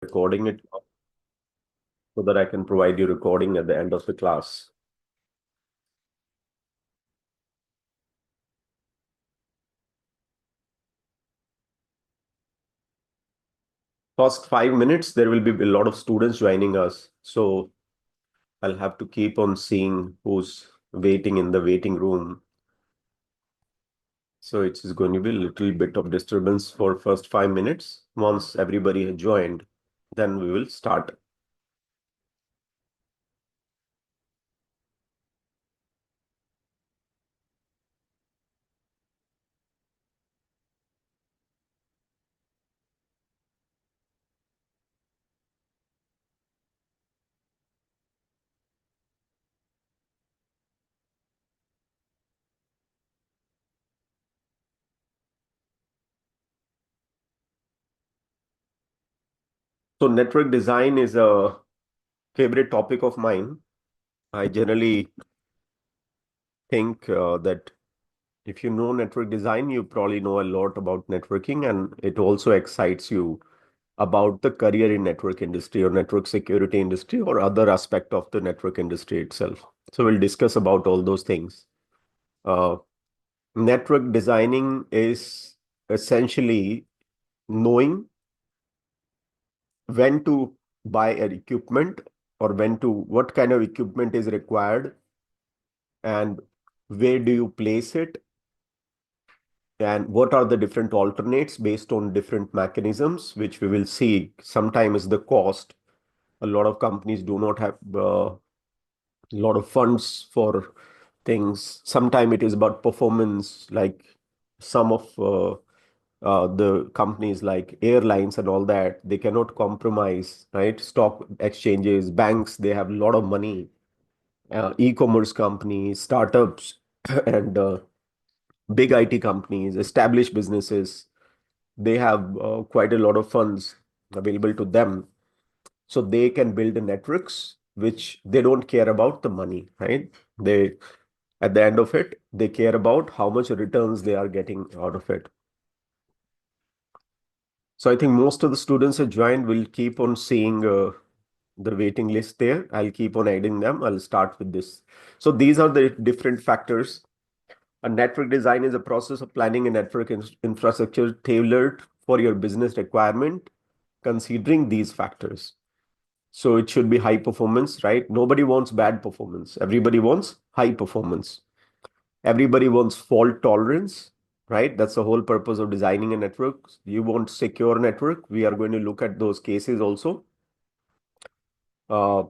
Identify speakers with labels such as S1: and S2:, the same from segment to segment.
S1: Recording it so that I can provide you recording at the end of the class. First 5 minutes, there will be a lot of students joining us. So I'll have to keep on seeing who's waiting in the waiting room. So it's going to be a little bit of disturbance for first 5 minutes. Once everybody has joined, then we will start. So network design is a favorite topic of mine. I generally think that if you know network design, you probably know a lot about networking, and it also excites you about the career in network industry or network security industry or other aspect of the network industry itself. So we'll discuss about all those things. Uh, Network designing is essentially knowing when to buy an equipment or what kind of equipment is required and where do you place it and what are the different alternates based on different mechanisms, which we will see. Sometimes the cost. A lot of companies do not have a lot of funds for things. Sometimes it is about performance, like some of the companies like airlines and all that, they cannot compromise, right? Stock exchanges, banks, they have a lot of money. E-commerce companies, startups, and big IT companies, established businesses, they have quite a lot of funds available to them. So they can build the networks, which they don't care about the money, right? They, at the end of it, they care about how much returns they are getting out of it. So I think most of the students who joined will keep on seeing the waiting list there. I'll keep on adding them. I'll start with this. So these are the different factors. A network design is a process of planning a network infrastructure tailored for your business requirement, considering these factors. So it should be high performance, right? Nobody wants bad performance. Everybody wants high performance. Everybody wants fault tolerance, right? That's the whole purpose of designing a network. You want secure network. We are going to look at those cases also. Uh,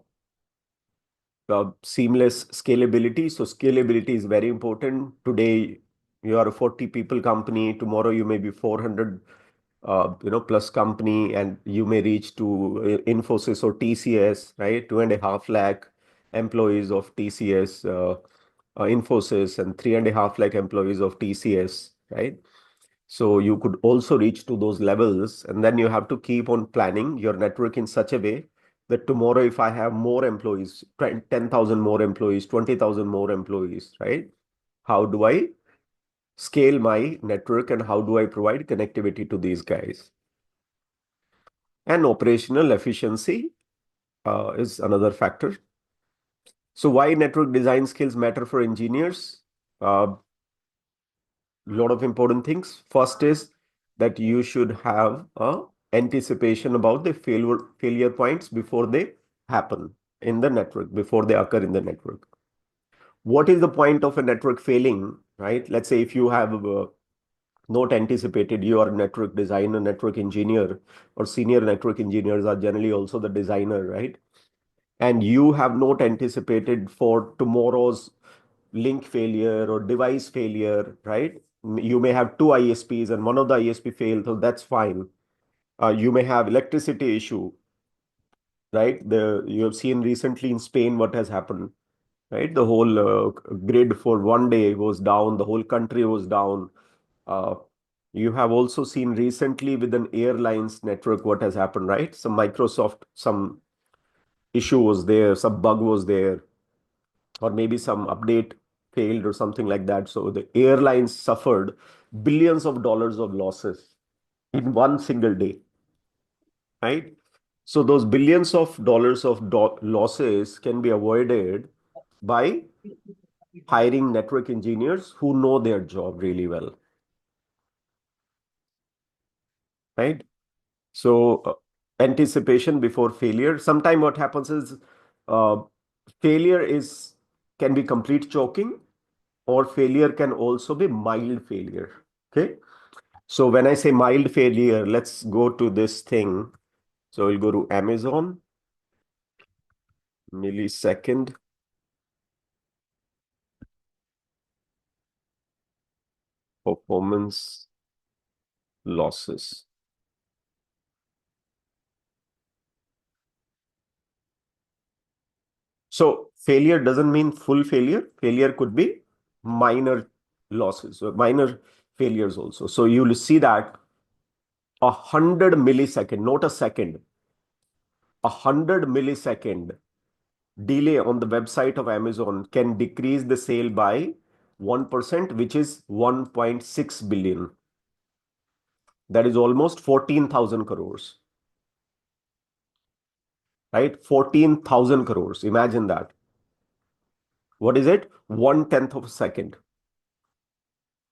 S1: Seamless scalability. So scalability is very important. Today, you are a 40 people company. Tomorrow, you may be 400 plus company, and you may reach to Infosys or TCS, right? 2.5 lakh employees of TCS, Infosys, and 3.5 lakh employees of TCS, right? So you could also reach to those levels, and then you have to keep on planning your network in such a way that tomorrow, if I have more employees, 10,000 more employees, 20,000 more employees, right? How do I scale my network and how do I provide connectivity to these guys? And operational efficiency is another factor. So why network design skills matter for engineers? Lot of important things. First is that you should have a anticipation about the failure points before they happen in the network, before they occur in the network. What is the point of a network failing, right? Let's say if you have not anticipated, you are a network designer, network engineer, or senior network engineers are generally also the designer, right? And you have not anticipated for tomorrow's link failure or device failure, right? You may have two ISPs and one of the ISP failed, so that's fine. You may have electricity issue, right? You have seen recently in Spain what has happened, right? The whole grid for one day was down, the whole country was down. Uh, you have also seen recently with an airlines network what has happened, right? Some issue was there, some bug was there, or maybe some update failed or something like that. So the airlines suffered billions of dollars of losses in one single day, right? So those billions of dollars of losses can be avoided by hiring network engineers who know their job really well, right? So anticipation before failure. Sometime what happens is uh, failure is can be complete choking, or failure can also be mild failure. Okay. So when I say mild failure, let's go to this thing. So we'll go to Amazon, millisecond, performance losses. So failure doesn't mean full failure. Failure could be minor losses or minor failures also. So you'll see that 100 millisecond, not a second, 100 millisecond delay on the website of Amazon can decrease the sale by 1%, which is 1.6 billion. That is almost 14,000 crores, right? 14,000 crores. Imagine that. What is it? 1/10 of a second.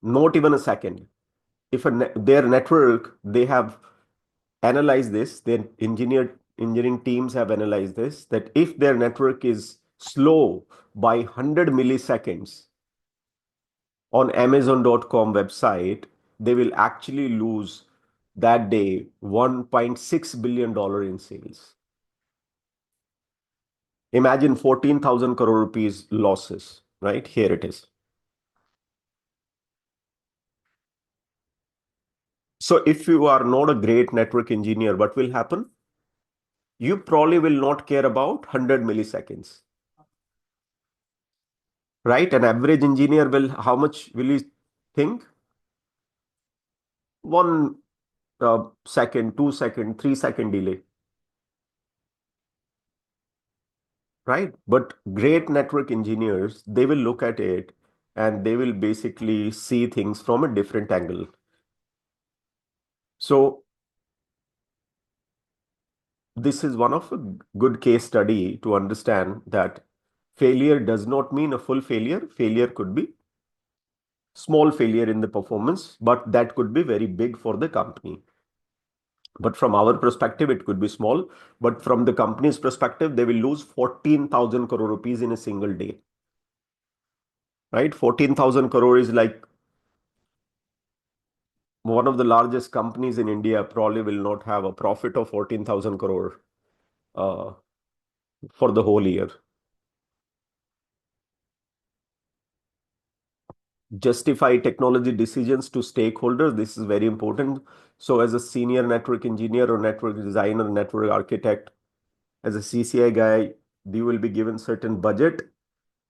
S1: Not even a second. If their network, they have analyzed this, their engineering teams have analyzed this, that if their network is slow by 100 milliseconds on Amazon.com website, they will actually lose that day $1.6 billion in sales. Imagine 14,000 crore rupees losses, right? Here it is. So if you are not a great network engineer, what will happen? You probably will not care about 100 milliseconds, right? An average engineer will, how much will he think? 1 second, 2 second, 3 second delay, right? But great network engineers, they will look at it and they will basically see things from a different angle. So this is one of a good case study to understand that failure does not mean a full failure. Failure could be small failure in the performance, but that could be very big for the company. But from our perspective, it could be small. But from the company's perspective, they will lose 14,000 crore rupees in a single day, right? 14,000 crore is like one of the largest companies in India probably will not have a profit of 14,000 crore uh, for the whole year. Justify technology decisions to stakeholders. This is very important. So as a senior network engineer or network designer, network architect, as a CCI guy, you will be given certain budget,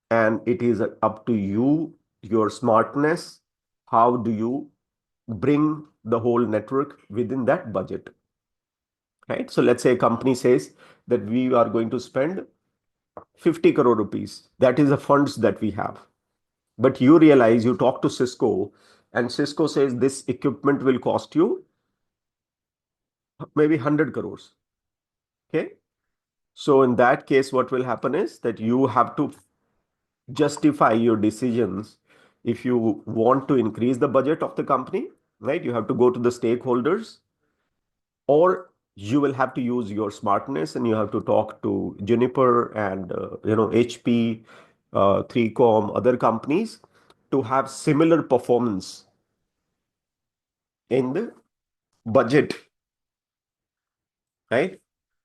S1: and it is up to you, your smartness, how do you bring the whole network within that budget, right? So let's say a company says that we are going to spend 50 crore rupees. That is the funds that we have. But you realize, you talk to Cisco, and Cisco says this equipment will cost you maybe 100 crores. Okay. So in that case, what will happen is that you have to justify your decisions. If you want to increase the budget of the company, right, you have to go to the stakeholders, or you will have to use your smartness and you have to talk to Juniper and HP, 3Com, other companies to have similar performance in the budget, right?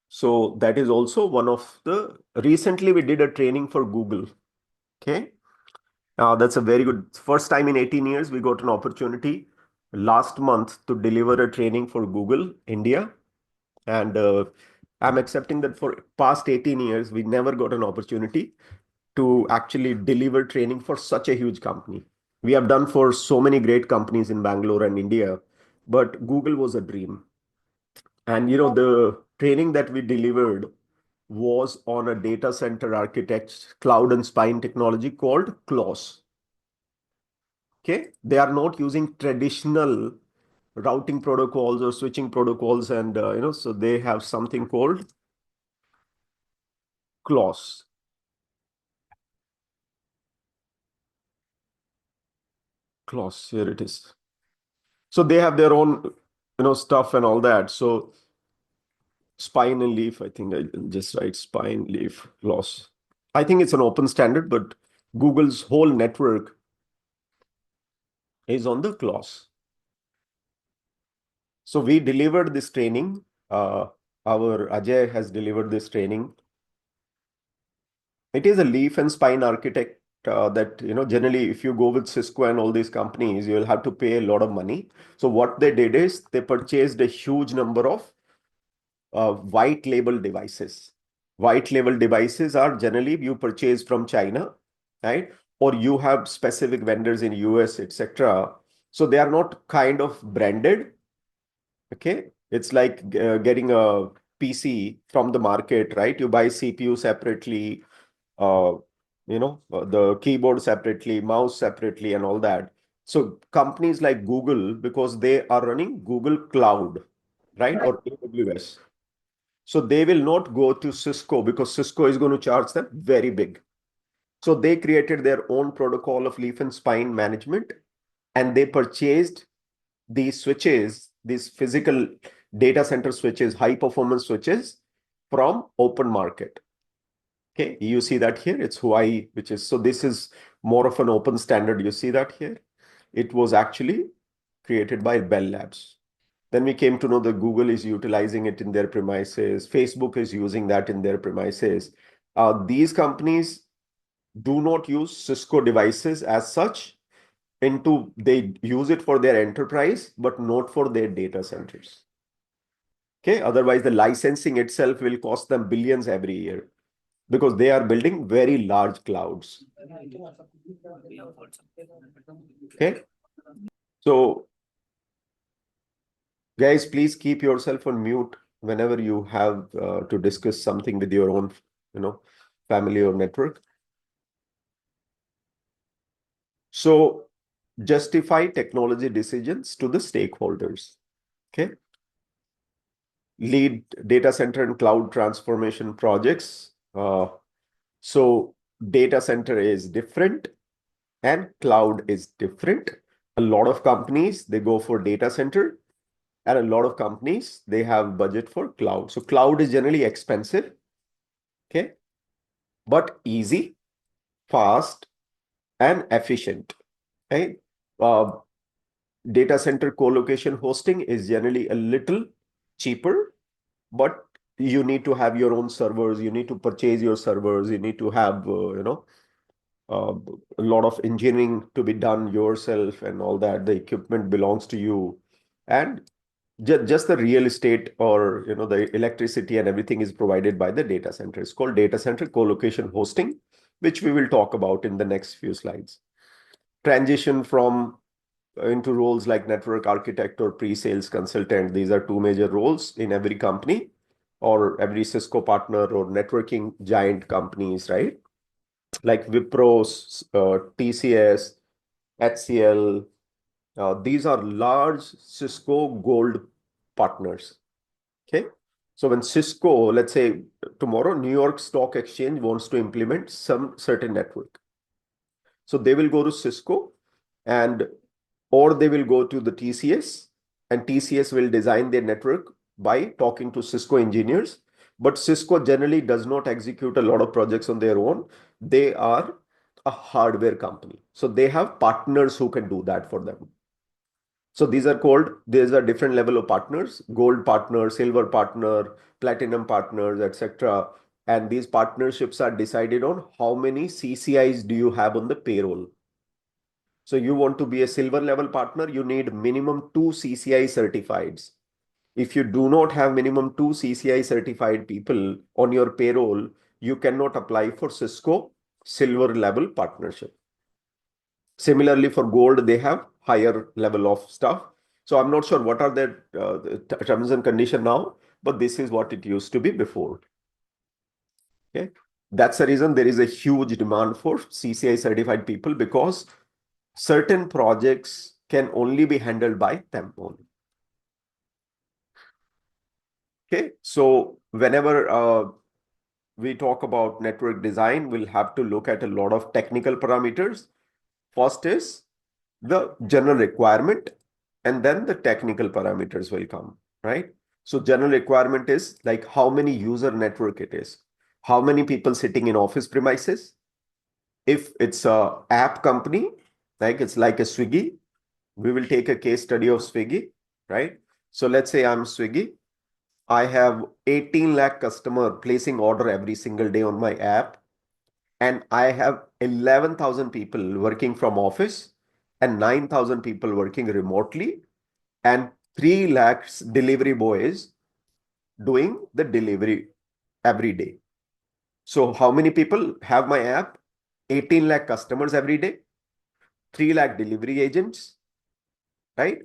S1: So that is also one of the, recently we did a training for Google. Okay. That's a very good, first time in 18 years, we got an opportunity last month to deliver a training for Google India. And I'm accepting that for past 18 years, we never got an opportunity to actually deliver training for such a huge company. We have done for so many great companies in Bangalore and India, but Google was a dream. And the training that we delivered was on a data center architect cloud and spine technology called CLOS. Okay, they are not using traditional routing protocols or switching protocols, and so they have something called clause. Clause, here it is. So they have their own, stuff and all that. So spine and leaf, I think I just write spine, leaf, clause. I think it's an open standard, but Google's whole network is on the clause. So we delivered this training. Our Ajay has delivered this training. It is a leaf and spine architect that, generally, if you go with Cisco and all these companies, you'll have to pay a lot of money. So what they did is they purchased a huge number of white label devices. White label devices are generally you purchase from China, right? Or you have specific vendors in US, etc. So they are not kind of branded. Okay, it's like getting a PC from the market, right? You buy CPU separately, the keyboard separately, mouse separately, and all that. So companies like Google, because they are running Google Cloud, right? Or AWS. So they will not go to Cisco because Cisco is going to charge them very big. So they created their own protocol of leaf and spine management, and they purchased these switches, these physical data center switches, high performance switches from open market. Okay, you see that here, it's Hawaii, which is, so this is more of an open standard. You see that here. It was actually created by Bell Labs. Then we came to know that Google is utilizing it in their premises. Facebook is using that in their premises. These companies do not use Cisco devices as such. They use it for their enterprise, but not for their data centers. Okay, otherwise the licensing itself will cost them billions every year because they are building very large clouds. Okay, so guys, please keep yourself on mute whenever you have to discuss something with your own, family or network. So justify technology decisions to the stakeholders. Okay. Lead data center and cloud transformation projects. So data center is different and cloud is different. A lot of companies, they go for data center, and a lot of companies, they have budget for cloud. So cloud is generally expensive, okay, but easy, fast, and efficient, right? Data center co-location hosting is generally a little cheaper, but you need to have your own servers, you need to purchase your servers, you need to have, a lot of engineering to be done yourself and all that. The equipment belongs to you. And just the real estate or, the electricity and everything is provided by the data center. It's called data center co-location hosting, which we will talk about in the next few slides. Transition from into roles like network architect or pre-sales consultant. These are two major roles in every company or every Cisco partner or networking giant companies, right? Like Wipro, TCS, HCL. These are large Cisco Gold partners. Okay. So when Cisco, let's say tomorrow, New York Stock Exchange wants to implement some certain network. So they will go to Cisco or they will go to the TCS, and TCS will design their network by talking to Cisco engineers. But Cisco generally does not execute a lot of projects on their own. They are a hardware company. So they have partners who can do that for them. So there's a different level of partners: gold partner, silver partner, platinum partners, etc. And these partnerships are decided on how many CCIs do you have on the payroll. So you want to be a silver level partner, you need minimum 2 CCI certifieds. If you do not have minimum 2 CCI certified people on your payroll, you cannot apply for Cisco silver level partnership. Similarly, for gold, they have higher level of stuff. So I'm not sure what are the terms and condition now, but this is what it used to be before. Okay, that's the reason there is a huge demand for CCI certified people, because certain projects can only be handled by them only. Okay, so whenever we talk about network design, we'll have to look at a lot of technical parameters. First is the general requirement, and then the technical parameters will come, right? So general requirement is like how many user network it is, how many people sitting in office premises. If it's a app company, like it's like a Swiggy, we will take a case study of Swiggy, right? So let's say I'm Swiggy. I have 18 lakh customer placing order every single day on my app, and I have 11,000 people working from office and 9,000 people working remotely and 3 lakhs delivery boys doing the delivery every day. So how many people have my app? 18 lakh customers every day, 3 lakh delivery agents, right?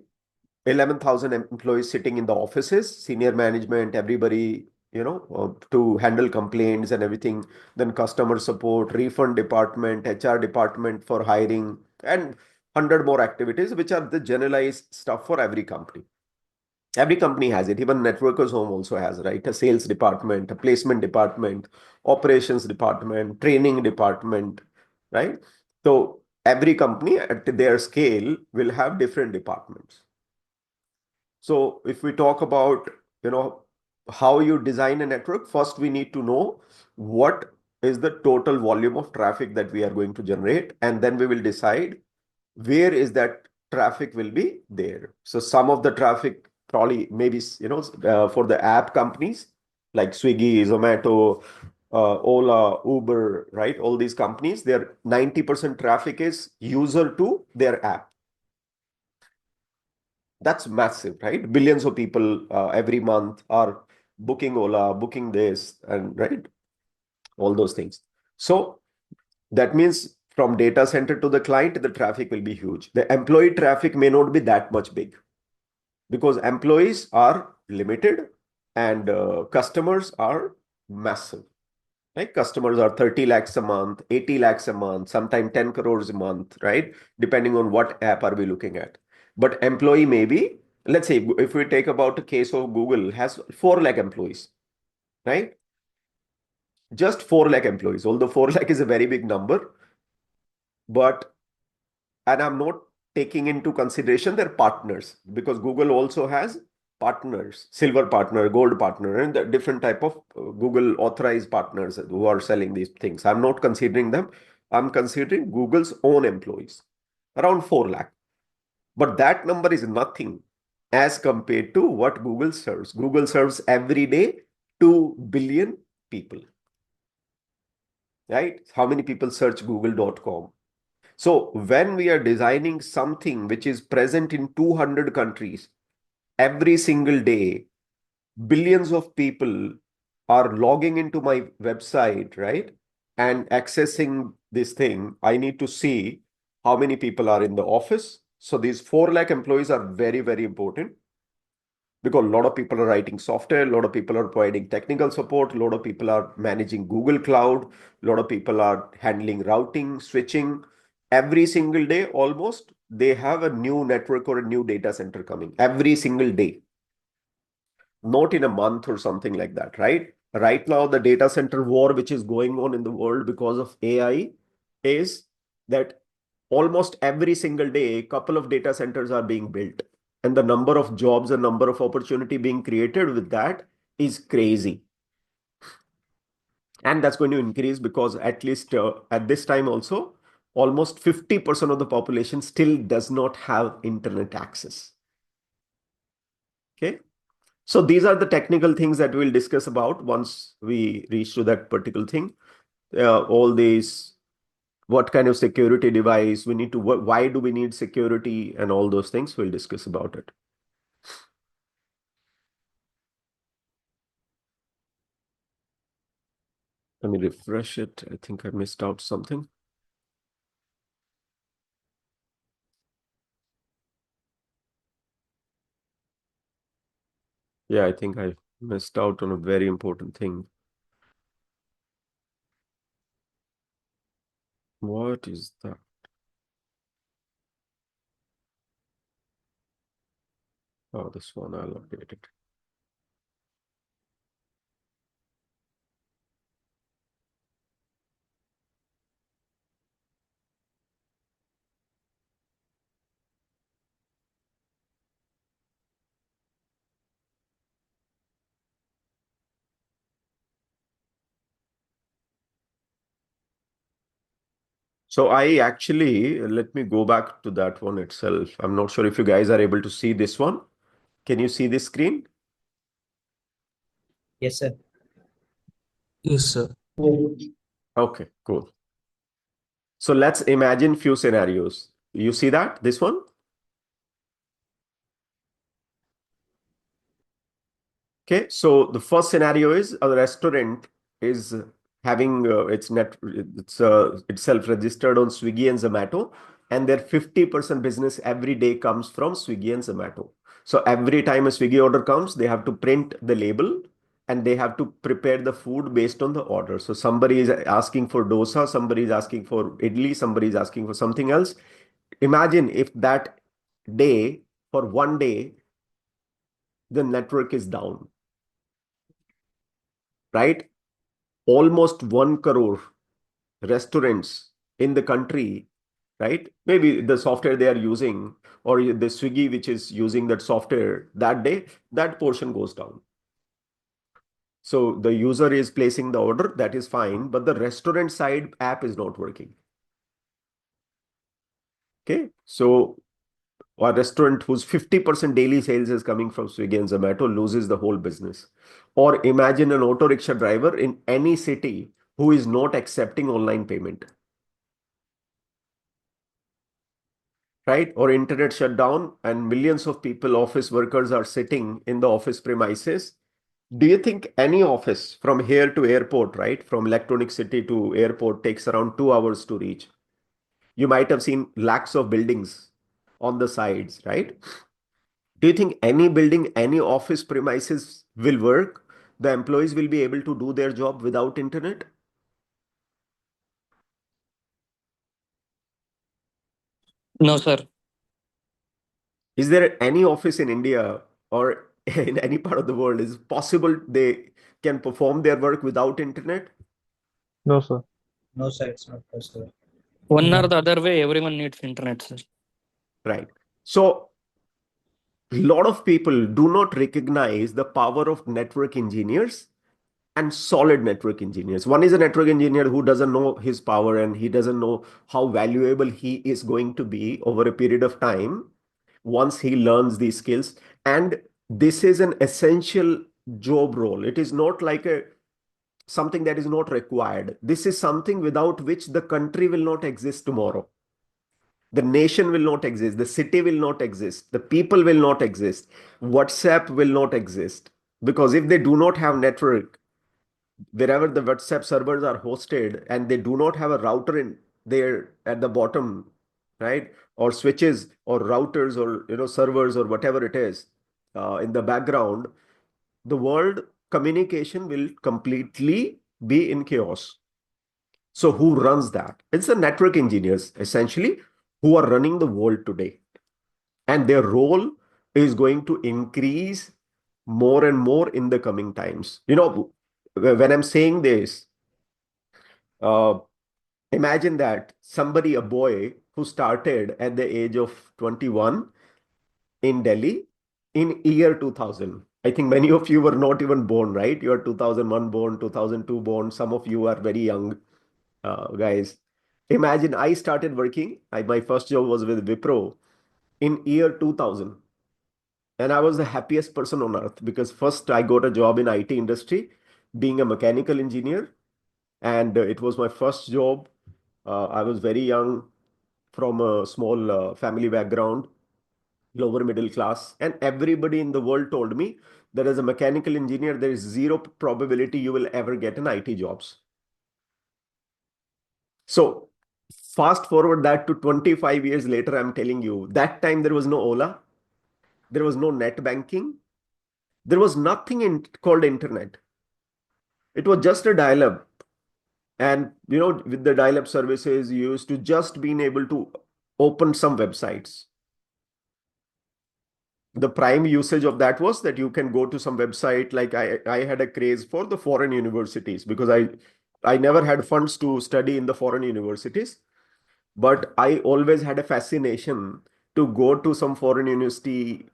S1: 11,000 employees sitting in the offices, senior management, everybody, to handle complaints and everything. Then customer support, refund department, HR department for hiring, and 100 more activities, which are the generalized stuff for every company. Every company has it. Even Networkers Home also has, right? A sales department, a placement department, operations department, training department, right? So every company at their scale will have different departments. So if we talk about, how you design a network, first we need to know what is the total volume of traffic that we are going to generate, and then we will decide where is that traffic will be there. So some of the traffic probably maybe, for the app companies like Swiggy, Zomato, Ola, Uber, right? All these companies, their 90% traffic is user to their app. That's massive, right? Billions of people every month are booking Ola, booking this, and right, all those things. So that means from data center to the client, the traffic will be huge. The employee traffic may not be that much big because employees are limited and customers are massive. Right? Customers are 30 lakhs a month, 80 lakhs a month, sometimes 10 crores a month, right? Depending on what app are we looking at. But employee maybe, let's say if we take about a case of Google has 4 lakh employees, right? Just 4 lakh employees, although 4 lakh is a very big number, but, and I'm not taking into consideration their partners because Google also has partners, silver partner, gold partner, and the different type of Google authorized partners who are selling these things. I'm not considering them. I'm considering Google's own employees, around 4 lakh. But that number is nothing as compared to what Google serves. Google serves every day 2 billion people, right? How many people search google.com? So when we are designing something which is present in 200 countries, every single day, billions of people are logging into my website, right? And accessing this thing, I need to see how many people are in the office. So these 4 lakh employees are very, very important because a lot of people are writing software, a lot of people are providing technical support, a lot of people are managing Google Cloud, a lot of people are handling routing, switching. Every single day, almost, they have a new network or a new data center coming every single day, not in a month or something like that, right? Right now, the data center war, which is going on in the world because of AI, is that almost every single day, a couple of data centers are being built. And the number of jobs and number of opportunity being created with that is crazy. And that's going to increase because at least at this time also, almost 50% of the population still does not have internet access. Okay. So these are the technical things that we'll discuss about once we reach to that particular thing. All these, what kind of security device we need to, why do we need security and all those things, we'll discuss about it. Let me refresh it. I think I missed out something. Yeah, I think I missed out on a very important thing. What is that? Oh, this one, I'll update it. So I actually, let me go back to that one itself. I'm not sure if you guys are able to see this one. Can you see this screen?
S2: Yes, sir.
S3: Yes, sir.
S1: Okay, cool. So let's imagine few scenarios. You see that, this one? Okay, so the first scenario is a restaurant is having itself registered on Swiggy and Zomato, and their 50% business every day comes from Swiggy and Zomato. So every time a Swiggy order comes, they have to print the label and they have to prepare the food based on the order. So somebody is asking for dosa, somebody is asking for idli, somebody is asking for something else. Imagine if that day, for one day, the network is down, right? Almost 1 crore restaurants in the country, right? Maybe the software they are using or the Swiggy which is using that software that day, that portion goes down. So the user is placing the order, that is fine, but the restaurant side app is not working. Okay, so a restaurant whose 50% daily sales is coming from Swiggy and Zomato loses the whole business. Or imagine an auto rickshaw driver in any city who is not accepting online payment, right? Or internet shutdown and millions of people, office workers are sitting in the office premises. Do you think any office from here to airport, right? From Electronic City to airport takes around 2 hours to reach. You might have seen lakhs of buildings on the sides, right? Do you think any building, any office premises will work? The employees will be able to do their job without internet?
S3: No, sir.
S1: Is there any office in India or in any part of the world is possible they can perform their work without internet?
S4: No, sir.
S2: No, sir, it's not possible.
S3: One or the other way, everyone needs internet, sir.
S1: Right. So a lot of people do not recognize the power of network engineers and solid network engineers. One is a network engineer who doesn't know his power and he doesn't know how valuable he is going to be over a period of time once he learns these skills. And this is an essential job role. It is not like a something that is not required. This is something without which the country will not exist tomorrow. The nation will not exist. The city will not exist. The people will not exist. WhatsApp will not exist. Because if they do not have network, wherever the WhatsApp servers are hosted and they do not have a router in there at the bottom, right? Or switches or routers or servers or whatever it is in the background, the world communication will completely be in chaos. So who runs that? It's the network engineers essentially who are running the world today. And their role is going to increase more and more in the coming times. When I'm saying this, uh, imagine that somebody, a boy who started at the age of 21 in Delhi in year 2000. I think many of you were not even born, right? You are 2001 born, 2002 born. Some of you are very young guys. Imagine I started working. My first job was with Wipro in year 2000. And I was the happiest person on earth because first I got a job in IT industry, being a mechanical engineer. And it was my first job. I was very young from a small family background, lower middle class. And everybody in the world told me that as a mechanical engineer, there is zero probability you will ever get an IT jobs. So fast forward that to 25 years later, I'm telling you, that time there was no Ola, there was no net banking, there was nothing called internet. It was just a dial-up. And with the dial-up services, you used to just being able to open some websites. The prime usage of that was that you can go to some website. Like I had a craze for the foreign universities because I never had funds to study in the foreign universities. But I always had a fascination to go to some foreign university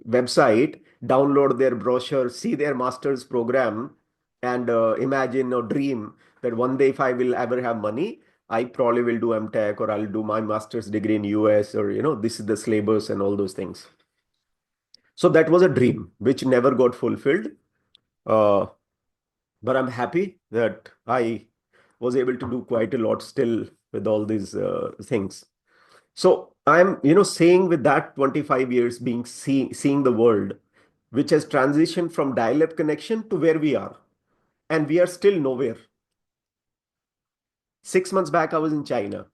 S1: website, download their brochure, see their master's program, and imagine or dream that one day if I will ever have money, I probably will do M.Tech or I'll do my master's degree in US, or this is the syllabus and all those things. So that was a dream which never got fulfilled. Uh, but I'm happy that I was able to do quite a lot still with all these things. So I'm, saying with that 25 years seeing the world, which has transitioned from dial-up connection to where we are, and we are still nowhere. 6 months back, I was in China.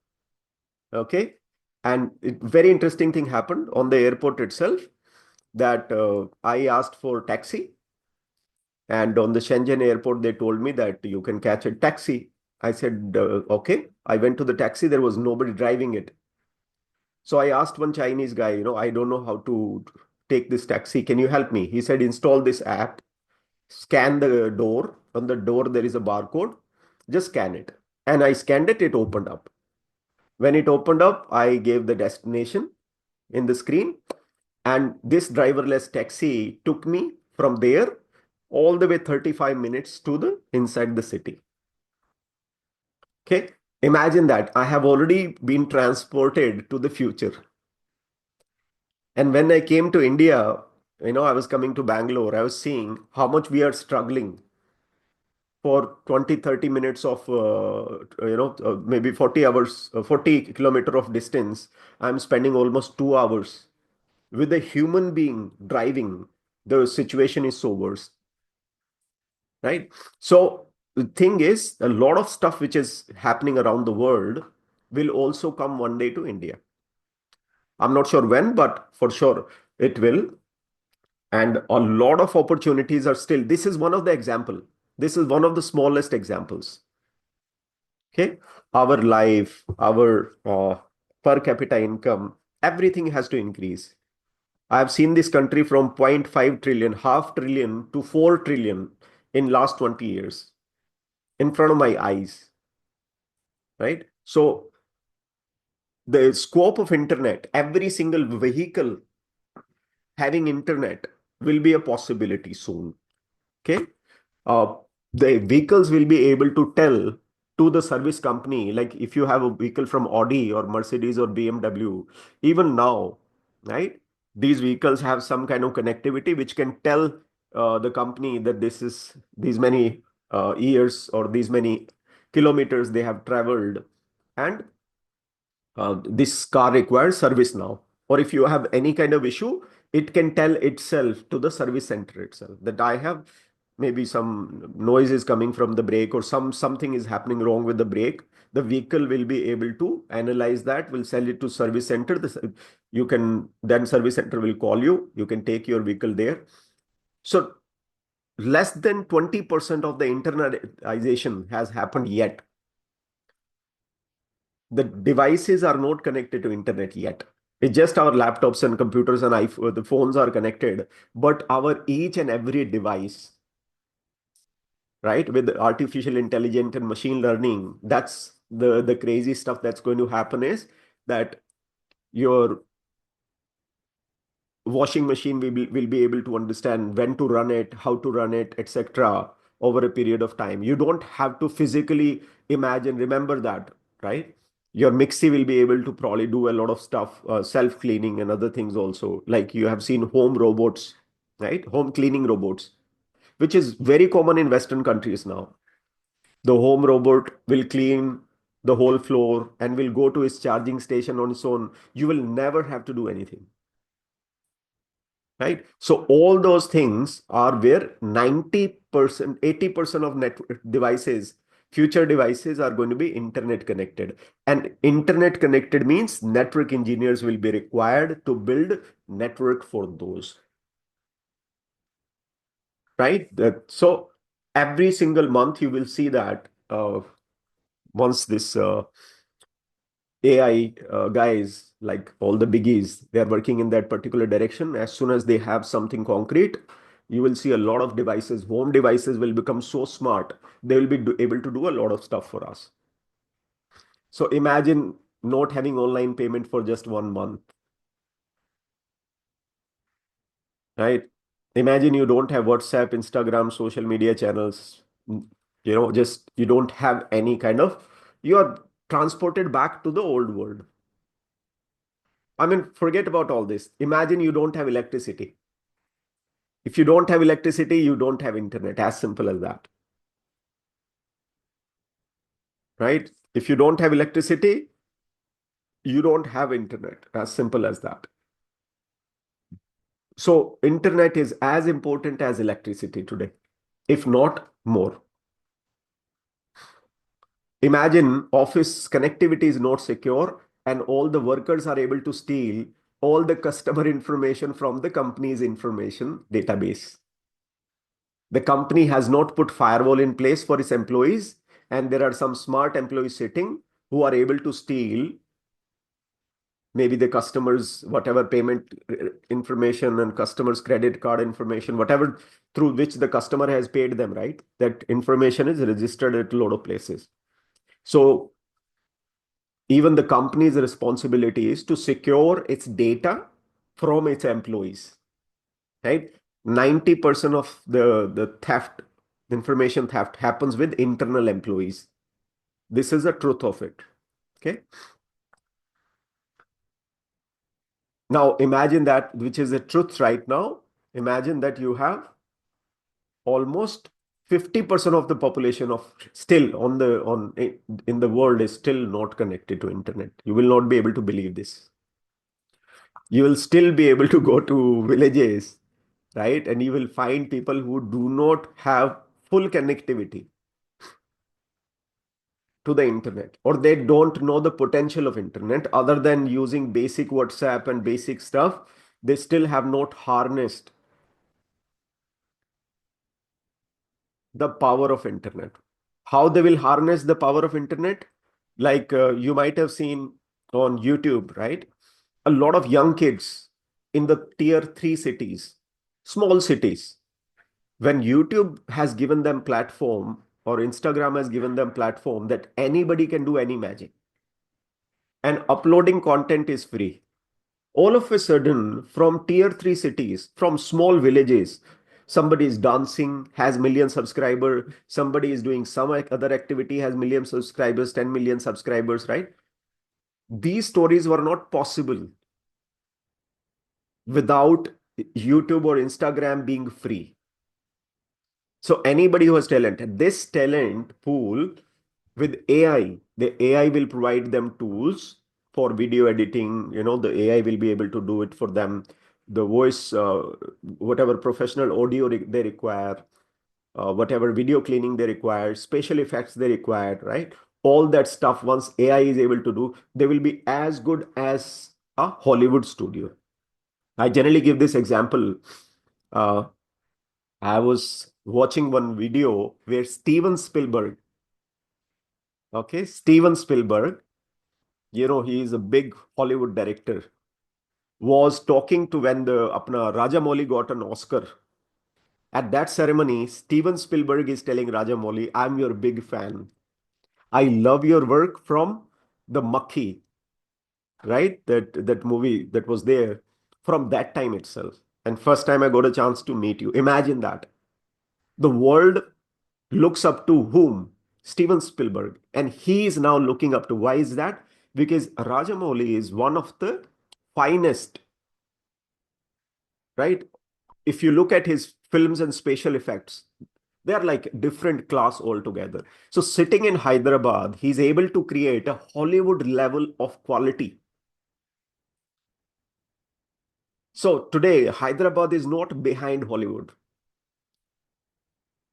S1: Okay. And very interesting thing happened on the airport itself, that I asked for taxi. And on the Shenzhen airport, they told me that you can catch a taxi. I said, okay. I went to the taxi. There was nobody driving it. So I asked one Chinese guy, I don't know how to take this taxi. Can you help me? He said, install this app, scan the door. On the door, there is a barcode. Just scan it. And I scanned it, it opened up. When it opened up, I gave the destination in the screen. And this driverless taxi took me from there all the way 35 minutes to the inside the city. Okay. Imagine that I have already been transported to the future. And when I came to India, I was coming to Bangalore, I was seeing how much we are struggling for 20, 30 minutes of, maybe 40 hours, 40 kilometer of distance. I'm spending almost 2 hours with a human being driving. The situation is so worse, right? So the thing is, a lot of stuff which is happening around the world will also come one day to India. I'm not sure when, but for sure it will. And a lot of opportunities are still. This is one of the example. This is one of the smallest examples. Okay, our life, our per capita income, everything has to increase. I have seen this country from 0.5 trillion, half trillion to 4 trillion in last 20 years in front of my eyes, right? So the scope of internet, every single vehicle having internet will be a possibility soon. Okay. Uh, the vehicles will be able to tell to the service company, like if you have a vehicle from Audi or Mercedes or BMW, even now, right? These vehicles have some kind of connectivity which can tell the company that this is these many years or these many kilometers they have traveled, and this car requires service now. Or if you have any kind of issue, it can tell itself to the service center itself that I have maybe some noise is coming from the brake, or something is happening wrong with the brake. The vehicle will be able to analyze that, will sell it to service center. You can then service center will call you. You can take your vehicle there. So less than 20% of the internetization has happened yet. The devices are not connected to internet yet. It's just our laptops and computers and the phones are connected, but our each and every device, right, with artificial intelligence and machine learning, that's the crazy stuff that's going to happen, is that your washing machine will be able to understand when to run it, how to run it, etc. over a period of time. You don't have to physically imagine, remember that, right? Your mixie will be able to probably do a lot of stuff, self-cleaning and other things also. Like you have seen home robots, right? Home cleaning robots, which is very common in Western countries now. The home robot will clean the whole floor and will go to its charging station on its own. You will never have to do anything. Right? So all those things are where 90%, 80% of network devices, future devices are going to be internet connected. And internet connected means network engineers will be required to build network for those. Right? So every single month you will see that once this AI guys, like all the biggies, they are working in that particular direction. As soon as they have something concrete, you will see a lot of devices, home devices will become so smart, they will be able to do a lot of stuff for us. So imagine not having online payment for just 1 month, right? Imagine you don't have WhatsApp, Instagram, social media channels, just you don't have any kind of, you are transported back to the old world. I mean, forget about all this. Imagine you don't have electricity. If you don't have electricity, you don't have internet, as simple as that. Right? If you don't have electricity, you don't have internet, as simple as that. So internet is as important as electricity today, if not more. Imagine office connectivity is not secure and all the workers are able to steal all the customer information from the company's information database. The company has not put firewall in place for its employees, and there are some smart employees sitting who are able to steal maybe the customers, whatever payment information and customers' credit card information, whatever through which the customer has paid them, right? That information is registered at a lot of places. So even the company's responsibility is to secure its data from its employees, right? 90% of the theft, information theft happens with internal employees. This is the truth of it, okay? Now imagine that, which is the truth right now. Imagine that you have almost 50% of the population of still in the world is still not connected to internet. You will not be able to believe this. You will still be able to go to villages, right? And you will find people who do not have full connectivity to the internet, or they don't know the potential of internet other than using basic WhatsApp and basic stuff. They still have not harnessed the power of internet. How they will harness the power of internet? Like you might have seen on YouTube, right? A lot of young kids in the tier 3 cities, small cities, when YouTube has given them platform or Instagram has given them platform that anybody can do any magic and uploading content is free. All of a sudden, from tier 3 cities, from small villages, somebody is dancing, has million subscribers, somebody is doing some other activity, has million subscribers, 10 million subscribers, right? These stories were not possible without YouTube or Instagram being free. So anybody who has talent, this talent pool with AI, the AI will provide them tools for video editing. The AI will be able to do it for them. The voice, whatever professional audio they require, whatever video cleaning they require, special effects they require, right? All that stuff, once AI is able to do, they will be as good as a Hollywood studio. I generally give this example. I was watching one video where Steven Spielberg, he is a big Hollywood director, was talking to when the apna Rajamouli got an Oscar. At that ceremony, Steven Spielberg is telling Rajamouli, I'm your big fan. I love your work from the Makhi, right? That movie that was there from that time itself. And first time I got a chance to meet you. Imagine that. The world looks up to whom? Steven Spielberg. And he is now looking up to. Why is that? Because Rajamouli is one of the finest, right? If you look at his films and special effects, they are like different class altogether. So sitting in Hyderabad, he's able to create a Hollywood level of quality. So today, Hyderabad is not behind Hollywood.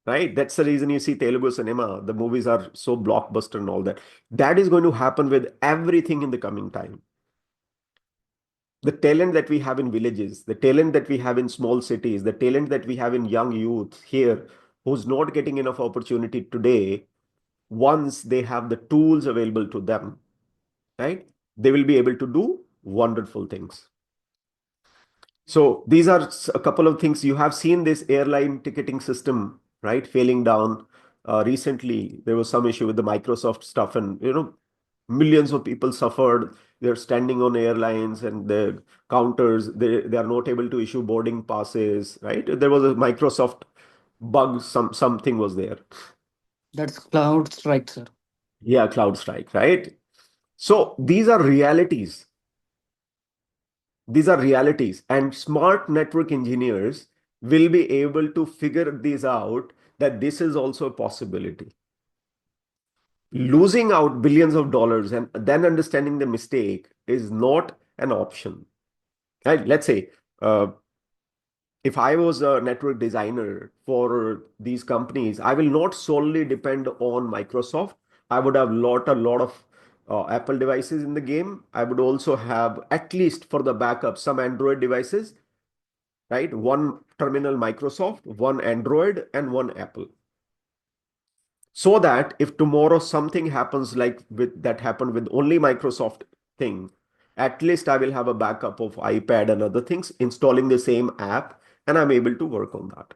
S1: Right? That's the reason you see Telugu cinema, the movies are so blockbuster and all that. That is going to happen with everything in the coming time. The talent that we have in villages, the talent that we have in small cities, the talent that we have in young youth here who's not getting enough opportunity today, once they have the tools available to them, right? They will be able to do wonderful things. So these are a couple of things. You have seen this airline ticketing system, right, failing down. Recently, there was some issue with the Microsoft stuff, and millions of people suffered. They're standing on airlines and the counters. They are not able to issue boarding passes, right? There was a Microsoft bug. Something was there.
S3: That's cloud strike, sir.
S1: Yeah, CloudStrike, right? So these are realities. These are realities, and smart network engineers will be able to figure these out, that this is also a possibility. Losing out billions of dollars and then understanding the mistake is not an option. Right? Let's say if I was a network designer for these companies, I will not solely depend on Microsoft. I would have a lot of Apple devices in the game. I would also have, at least for the backup, some Android devices, right? One terminal Microsoft, one Android, and one Apple. So that if tomorrow something happens like with that happened with only Microsoft thing, at least I will have a backup of iPad and other things installing the same app, and I'm able to work on that.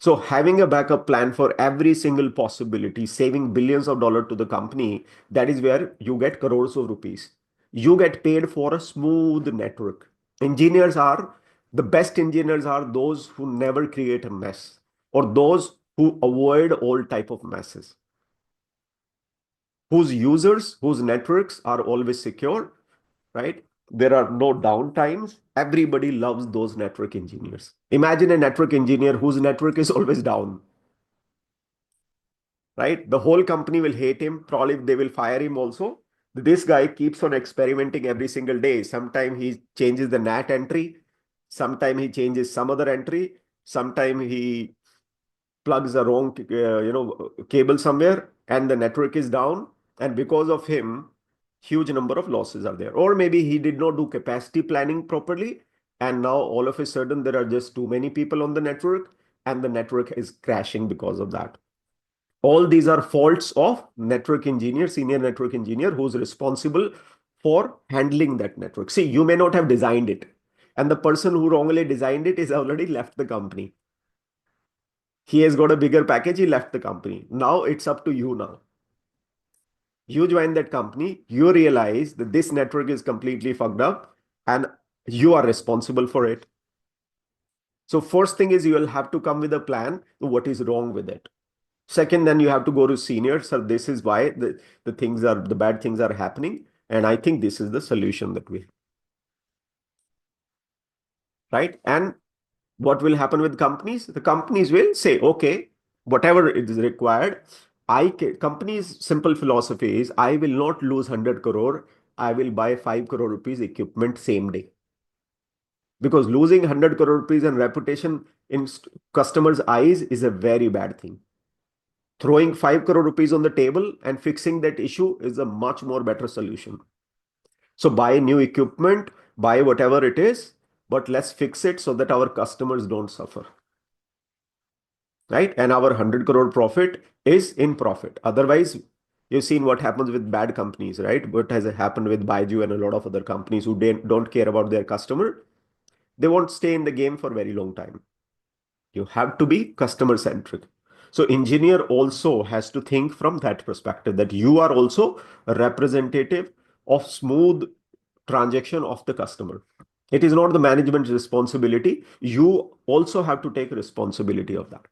S1: So having a backup plan for every single possibility, saving billions of dollars to the company, that is where you get crores of rupees. You get paid for a smooth network. Engineers are the best engineers are those who never create a mess, or those who avoid all type of messes, whose users, whose networks are always secure, right? There are no downtimes. Everybody loves those network engineers. Imagine a network engineer whose network is always down, right? The whole company will hate him. Probably they will fire him also. This guy keeps on experimenting every single day. Sometimes he changes the NAT entry. Sometimes he changes some other entry. Sometimes he plugs the wrong cable somewhere and the network is down, and because of him huge number of losses are there. Or maybe he did not do capacity planning properly, and now all of a sudden there are just too many people on the network and the network is crashing because of that. All these are faults of network engineer, senior network engineer, who's responsible for handling that network. See, you may not have designed it, and the person who wrongly designed it is already left the company. He has got a bigger package, he left the company. Now it's up to you now. You join that company, you realize that this network is completely fucked up and you are responsible for it. So first thing is you will have to come with a plan to what is wrong with it. Second, then you have to go to seniors. So this is why the bad things are happening. And I think this is the solution that we, right? And what will happen with companies? The companies will say, okay, whatever it is required, companies' simple philosophy is, I will not lose 100 crore. I will buy 5 crore rupees equipment same day. Because losing 100 crore rupees and reputation in customers' eyes is a very bad thing. Throwing 5 crore rupees on the table and fixing that issue is a much more better solution. So buy new equipment, buy whatever it is, but let's fix it so that our customers don't suffer. Right? And our 100 crore profit is in profit. Otherwise, you've seen what happens with bad companies, right? What has happened with Baiju and a lot of other companies who don't care about their customer. They won't stay in the game for a very long time. You have to be customer centric. So engineer also has to think from that perspective, that you are also a representative of smooth transaction of the customer. It is not the management's responsibility. You also have to take responsibility of that.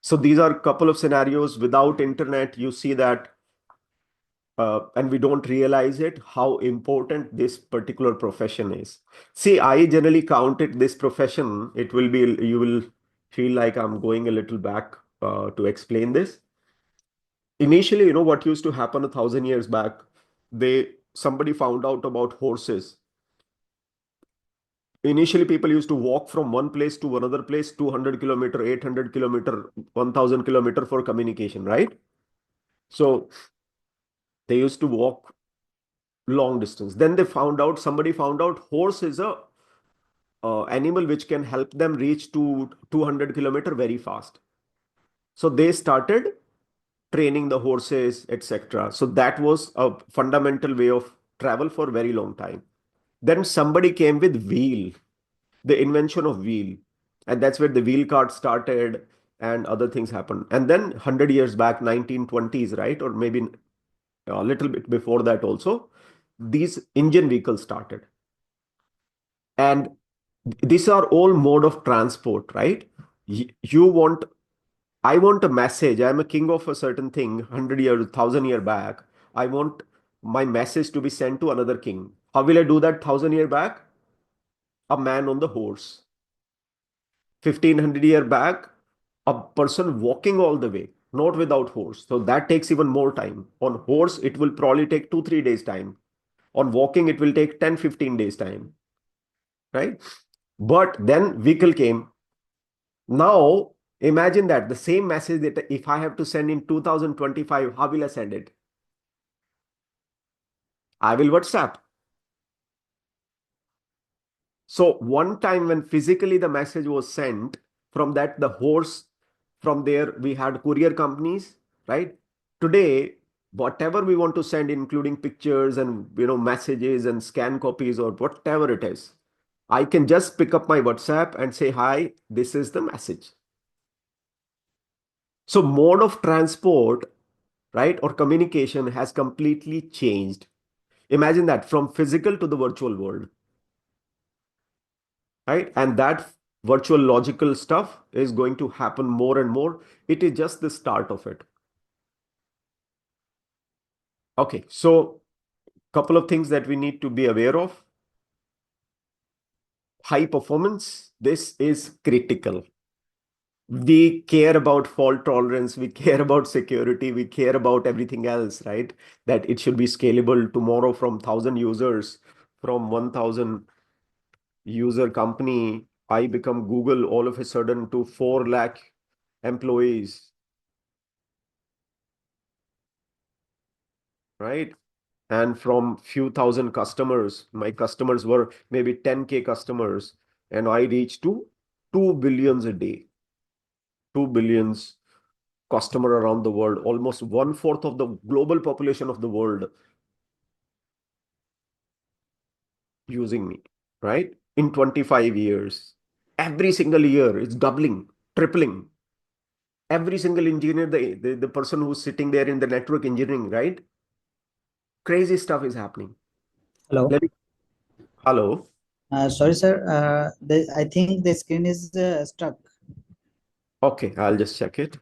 S1: So these are a couple of scenarios. Without internet, you see that, and we don't realize it, how important this particular profession is. See, I generally count it, this profession, it will be, you will feel like I'm going a little back to explain this. Initially, what used to happen 1,000 years back, somebody found out about horses. Initially, people used to walk from one place to another place, 200 kilometer, 800 kilometer, 1,000 kilometer for communication, right? So they used to walk long distance. Then somebody found out horse is a animal which can help them reach to 200 kilometer very fast. So they started training the horses, etc. So that was a fundamental way of travel for a very long time. Then somebody came with wheel, the invention of wheel, and that's where the wheel cart started and other things happened. And then 100 years back, 1920s, right, or maybe a little bit before that also, these engine vehicles started. And these are all mode of transport, right? You want, I want a message. I'm a king of a certain thing 100 years, 1,000 years back. I want my message to be sent to another king. How will I do that 1,000 years back? A man on the horse. 1,500 years back, a person walking all the way, not without horse. So that takes even more time. On horse, it will probably take 2-3 days time. On walking, it will take 10-15 days time, right? But then vehicle came. Now, imagine that the same message that if I have to send in 2025, how will I send it? I will WhatsApp. So one time when physically the message was sent, from that the horse, from there we had courier companies, right? Today, whatever we want to send, including pictures and messages and scan copies or whatever it is, I can just pick up my WhatsApp and say, hi, this is the message. So mode of transport, right, or communication has completely changed. Imagine that, from physical to the virtual world, right? And that virtual logical stuff is going to happen more and more. It is just the start of it. Okay, so couple of things that we need to be aware of. High performance, this is critical. We care about fault tolerance, we care about security, we care about everything else, right? That it should be scalable tomorrow from 1,000 users, from 1,000 user company, I become Google all of a sudden to 4 lakh employees, right? And from few thousand customers, my customers were maybe 10K customers, and I reached to 2 billions a day, 2 billions customer around the world, almost 1/4 of the global population of the world using me, right? In 25 years, every single year it's doubling, tripling. Every single engineer, the person who's sitting there in the network engineering, right? Crazy stuff is happening.
S2: Hello.
S1: Hello.
S2: Sorry, sir. I think the screen is stuck.
S1: Okay, I'll just check it.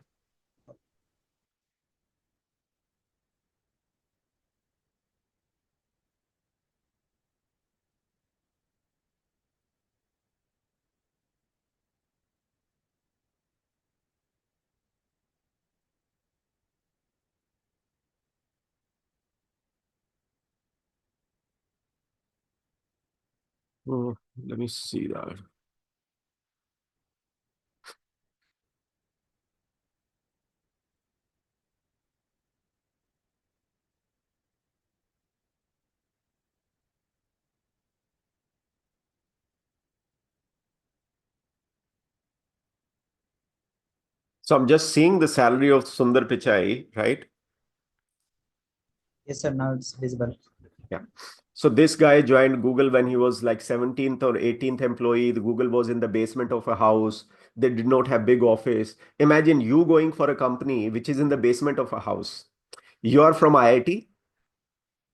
S1: Oh, let me see that. So I'm just seeing the salary of Sundar Pichai, right?
S2: Yes, sir. Now it's visible.
S1: Yeah. So this guy joined Google when he was like 17th or 18th employee. The Google was in the basement of a house. They did not have big office. Imagine you going for a company which is in the basement of a house. You are from IIT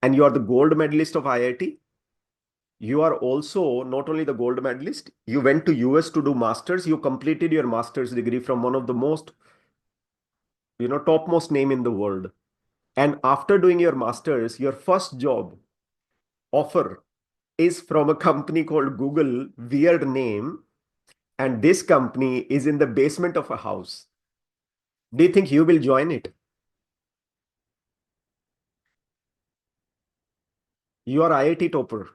S1: and you are the gold medalist of IIT. You are also not only the gold medalist, you went to US to do masters. You completed your master's degree from one of the most, topmost name in the world. And after doing your master's, your first job offer is from a company called Google, weird name, and this company is in the basement of a house. Do you think you will join it? You are IIT topper,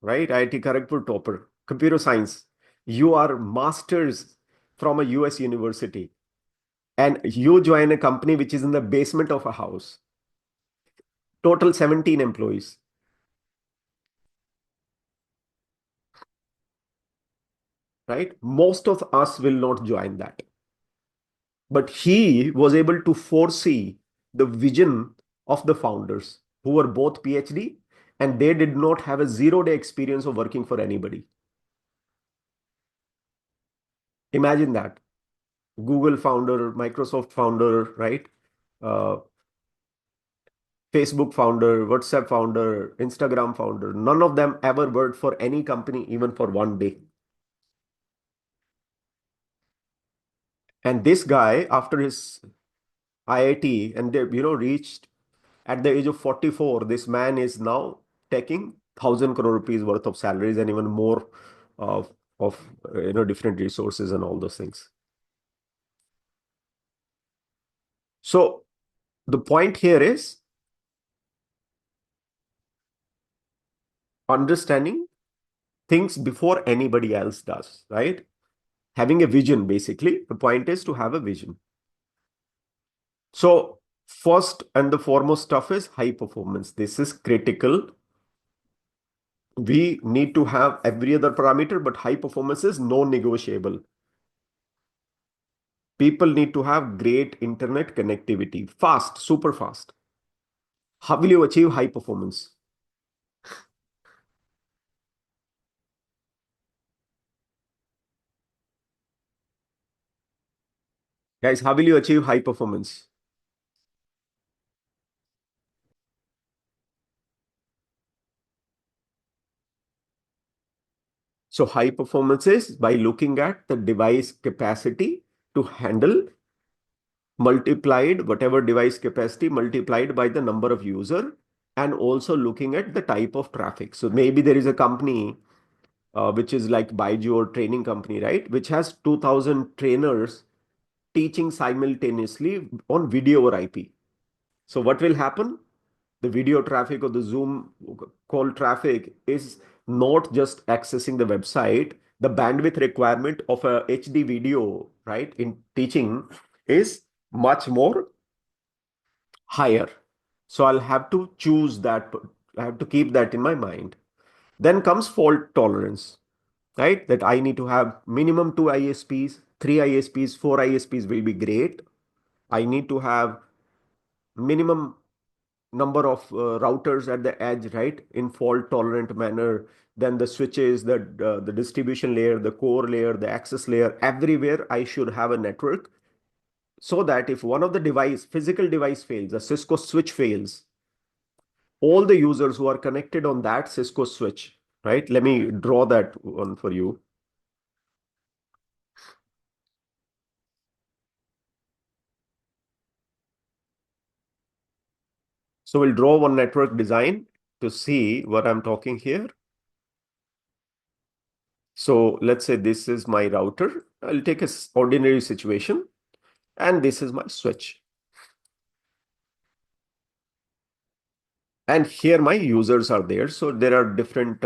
S1: right? IIT Kharagpur topper, computer science. You are masters from a US university, and you join a company which is in the basement of a house. Total 17 employees. Right? Most of us will not join that. But he was able to foresee the vision of the founders who were both PhD, and they did not have a 0-day experience of working for anybody. Imagine that. Google founder, Microsoft founder, right? Uh, Facebook founder, WhatsApp founder, Instagram founder. None of them ever worked for any company, even for one day. And this guy, after his IIT, and they, reached At the age of 44, this man is now taking 1,000 crore rupees worth of salaries and even more of different resources and all those things. So the point here is understanding things before anybody else does, right? Having a vision, basically. The point is to have a vision. So first and the foremost stuff is high performance. This is critical. We need to have every other parameter, but high performance is non-negotiable. People need to have great internet connectivity, fast, super fast. How will you achieve high performance? Guys, how will you achieve high performance? So high performance is by looking at the device capacity to handle multiplied, whatever device capacity multiplied by the number of user, and also looking at the type of traffic. So maybe there is a company which is like Baiju or training company, right? Which has 2,000 trainers teaching simultaneously on video or IP. So what will happen? The video traffic or the Zoom call traffic is not just accessing the website. The bandwidth requirement of a HD video, right, in teaching is much more higher. So I'll have to choose that. I have to keep that in my mind. Then comes fault tolerance, right? That I need to have minimum 2 ISPs, 3 ISPs, 4 ISPs will be great. I need to have minimum number of routers at the edge, right, in fault tolerant manner. Then the switches, the distribution layer, the core layer, the access layer, everywhere I should have a network, so that if one of the physical device fails, a Cisco switch fails, all the users who are connected on that Cisco switch, right? Let me draw that one for you. So we'll draw one network design to see what I'm talking here. So let's say this is my router. I'll take an ordinary situation, and this is my switch. And here my users are there. So there are different,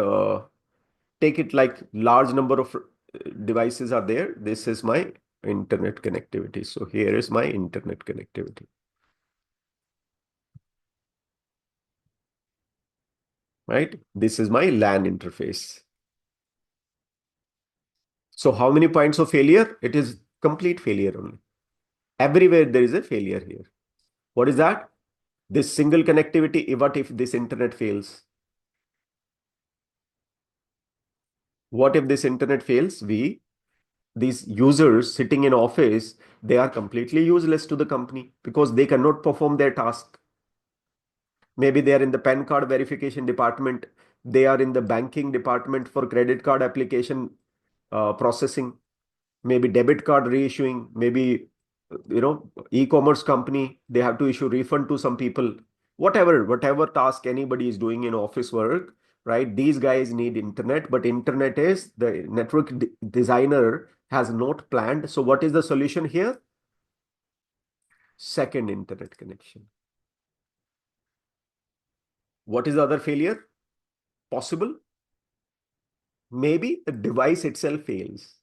S1: take it like large number of devices are there. This is my internet connectivity. So here is my internet connectivity. Right? This is my LAN interface. So how many points of failure? It is complete failure only. Everywhere there is a failure here. What is that? This single connectivity. What if this internet fails? What if this internet fails? These users sitting in office, they are completely useless to the company because they cannot perform their task. Maybe they are in the PAN card verification department. They are in the banking department for credit card application processing, maybe debit card reissuing, maybe e-commerce company, they have to issue refund to some people. Whatever task anybody is doing in office work, right? These guys need internet, but internet is the network designer has not planned. So what is the solution here? Second internet connection. What is the other failure possible? Maybe the device itself fails,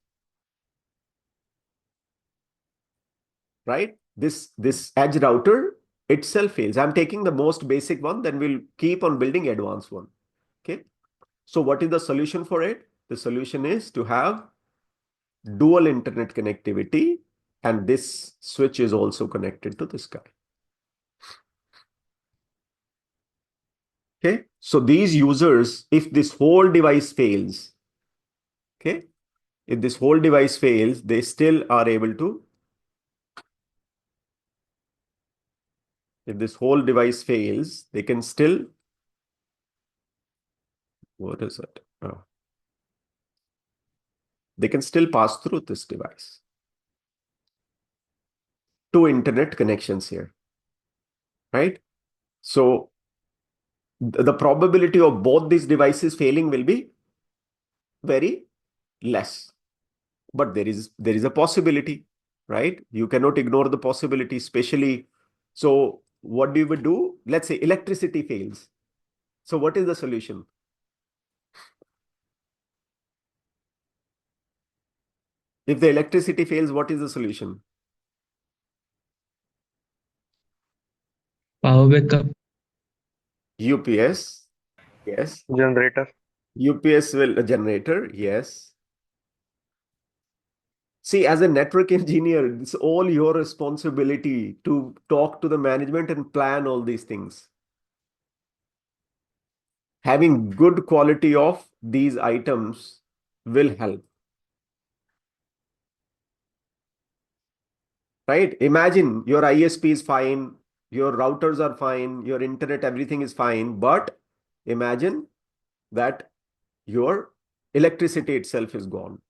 S1: right? This edge router itself fails. I'm taking the most basic one, then we'll keep on building advanced one. Okay. So what is the solution for it? The solution is to have dual internet connectivity, and this switch is also connected to this guy. Okay. So these users, if this whole device fails, okay, if this whole device fails, they still are able to, if this whole device fails, they can still, what is it? Oh, they can still pass through this device. Two internet connections here, right? So the probability of both these devices failing will be very less. But there is a possibility, right? You cannot ignore the possibility, especially. So what do we do? Let's say electricity fails. So what is the solution? If the electricity fails, what is the solution?
S3: Power backup.
S1: UPS, yes.
S4: Generator.
S1: UPS will a generator, yes. See, as a network engineer, it's all your responsibility to talk to the management and plan all these things. Having good quality of these items will help. Right? Imagine your ISP is fine, your routers are fine, your internet, everything is fine, but imagine that your electricity itself is gone.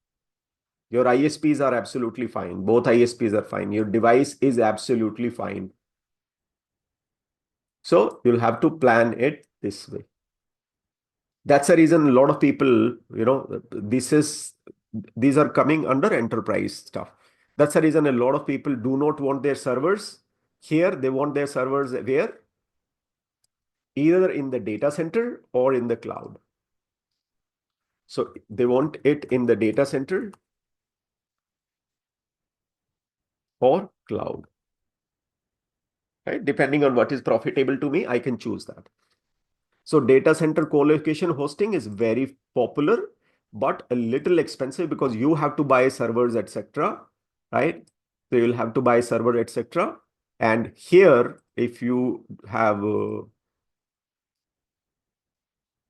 S1: Your ISPs are absolutely fine. Both ISPs are fine. Your device is absolutely fine. So you'll have to plan it this way. That's the reason a lot of people, these are coming under enterprise stuff. That's the reason a lot of people do not want their servers here. They want their servers where? Either in the data center or in the cloud. So they want it in the data center or cloud. Right? Depending on what is profitable to me, I can choose that. So data center co-location hosting is very popular, but a little expensive because you have to buy servers, etc. Right? So you'll have to buy server, etc. And here, if you have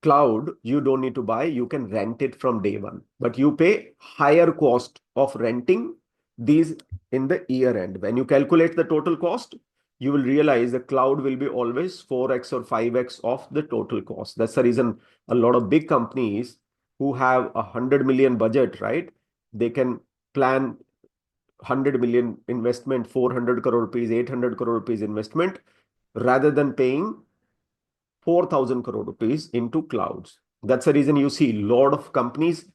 S1: cloud, you don't need to buy, you can rent it from day one, but you pay higher cost of renting these in the year end. When you calculate the total cost, you will realize the cloud will be always 4x or 5x of the total cost. That's the reason a lot of big companies who have 100 million budget, right? They can plan 100 million investment, 400 crore rupees, 800 crore rupees investment, rather than paying 4,000 crore rupees into clouds. That's the reason you see a lot of companies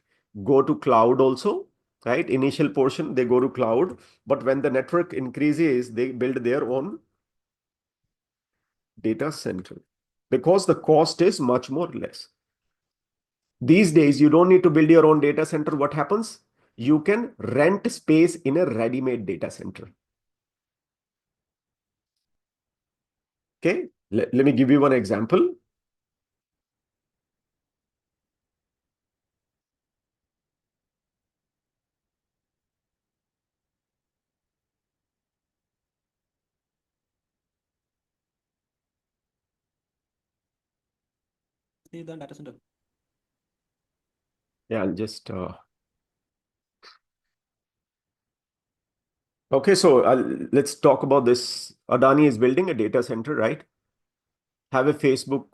S1: go to cloud also, right? Initial portion, they go to cloud, but when the network increases, they build their own data center because the cost is much more less. These days, you don't need to build your own data center. What happens? You can rent space in a ready-made data center. Okay, let me give you one example.
S5: The data center.
S1: Yeah, I'll just okay, so let's talk about this. Adani is building a data center, right? Have a Facebook,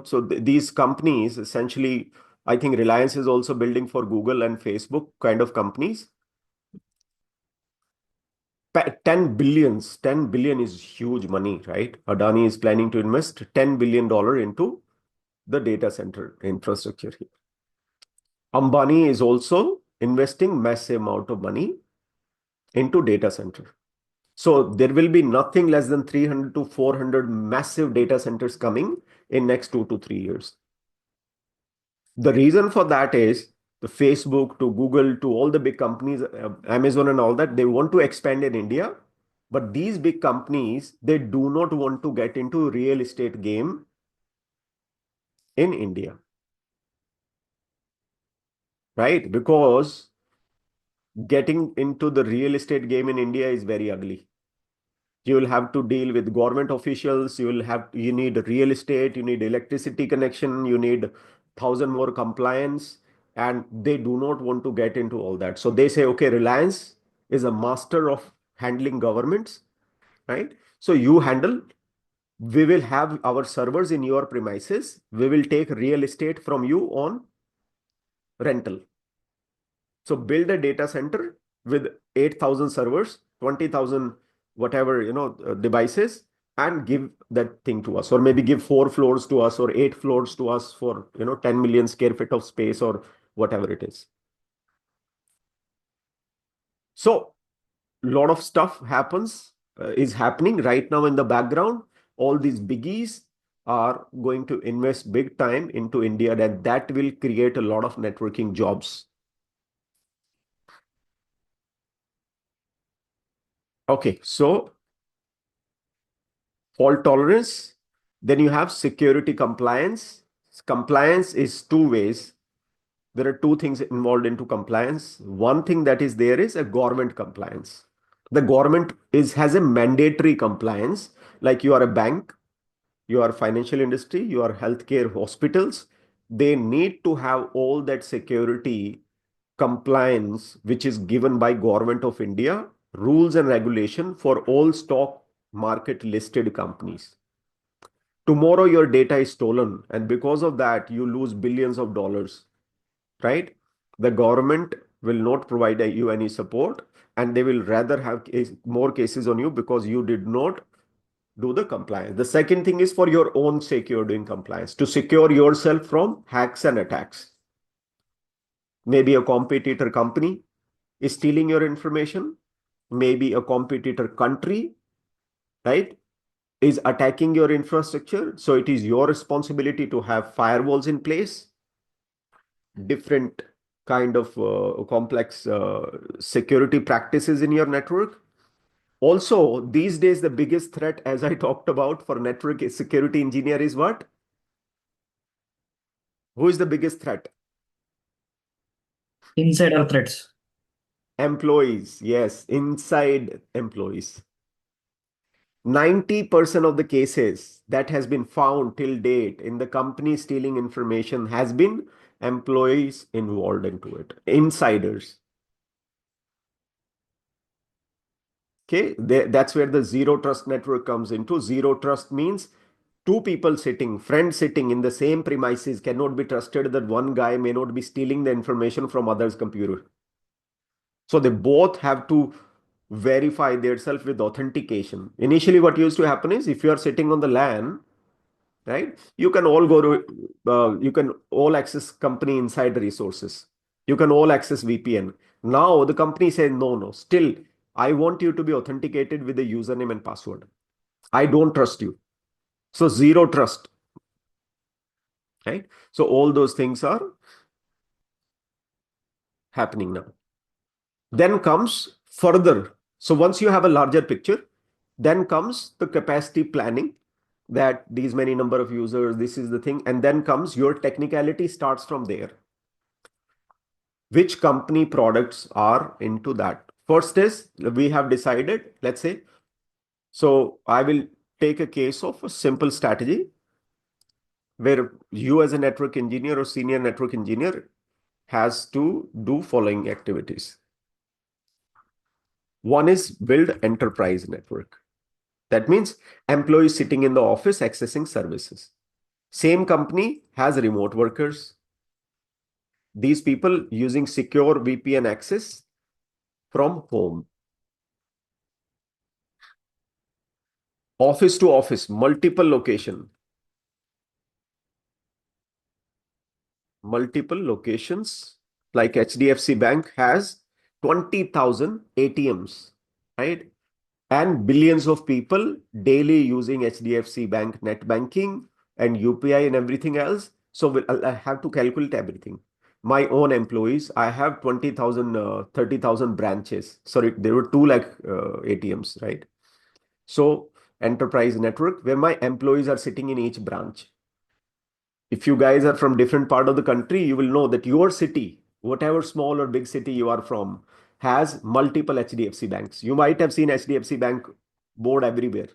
S1: so these companies essentially, I think Reliance is also building for Google and Facebook kind of companies. 10 billion is huge money, right? Adani is planning to invest $10 billion into the data center infrastructure here. Ambani is also investing massive amount of money into data center. So there will be nothing less than 300 to 400 massive data centers coming in next 2 to 3 years. The reason for that is the Facebook to Google to all the big companies, Amazon and all that, they want to expand in India. But these big companies, they do not want to get into real estate game in India. Right? Because getting into the real estate game in India is very ugly. You will have to deal with government officials, you need real estate, you need electricity connection, you need 1,000 more compliance, and they do not want to get into all that. So they say, okay, Reliance is a master of handling governments, right? So you handle, we will have our servers in your premises, we will take real estate from you on rental. So build a data center with 8,000 servers, 20,000 whatever, devices, and give that thing to us, or maybe give 4 floors to us or 8 floors to us for 10 million square feet of space or whatever it is. So a lot of stuff is happening right now in the background. All these biggies are going to invest big time into India, and that will create a lot of networking jobs. Okay, so fault tolerance, then you have security compliance. Compliance is two ways. There are two things involved into compliance. One thing that is there is a government compliance. The government has a mandatory compliance, like you are a bank, you are financial industry, you are healthcare hospitals. They need to have all that security compliance, which is given by Government of India, rules and regulation for all stock market listed companies. Tomorrow your data is stolen, and because of that, you lose billions of dollars, right? The government will not provide you any support, and they will rather have more cases on you because you did not do the compliance. The second thing is for your own sake, you're doing compliance to secure yourself from hacks and attacks. Maybe a competitor company is stealing your information. Maybe a competitor country, right, is attacking your infrastructure. So it is your responsibility to have firewalls in place, different kind of complex security practices in your network. Also, these days, the biggest threat, as I talked about for network security engineer, is what? Who is the biggest threat?
S3: Insider threats.
S1: Employees. Yes, inside employees. 90% of the cases that has been found till date in the company stealing information has been employees involved into it, insiders. Okay, that's where the zero trust network comes into. Zero trust means two people sitting, friends sitting in the same premises cannot be trusted that one guy may not be stealing the information from other's computer. So they both have to verify themselves with authentication. Initially, what used to happen is if you are sitting on the LAN, right, you can all go to, you can all access company inside resources. You can all access VPN. Now the company says, no, no, still, I want you to be authenticated with the username and password. I don't trust you. So zero trust, right? So all those things are happening now. Then comes further. So once you have a larger picture, then comes the capacity planning, that these many number of users, this is the thing. And then comes your technicality starts from there. Which company products are into that? First is we have decided, let's say, so I will take a case of a simple strategy where you as a network engineer or senior network engineer has to do following activities. One is build enterprise network. That means employees sitting in the office accessing services. Same company has remote workers. These people using secure VPN access from home. Office to office, multiple locations like HDFC Bank has 20,000 ATMs, right? And billions of people daily using HDFC Bank net banking and UPI and everything else. So I have to calculate everything. My own employees, I have 20,000, 30,000 branches. Sorry, there were 2 lakh ATMs, right? So enterprise network where my employees are sitting in each branch. If you guys are from different part of the country, you will know that your city, whatever small or big city you are from, has multiple HDFC banks. You might have seen HDFC Bank board everywhere.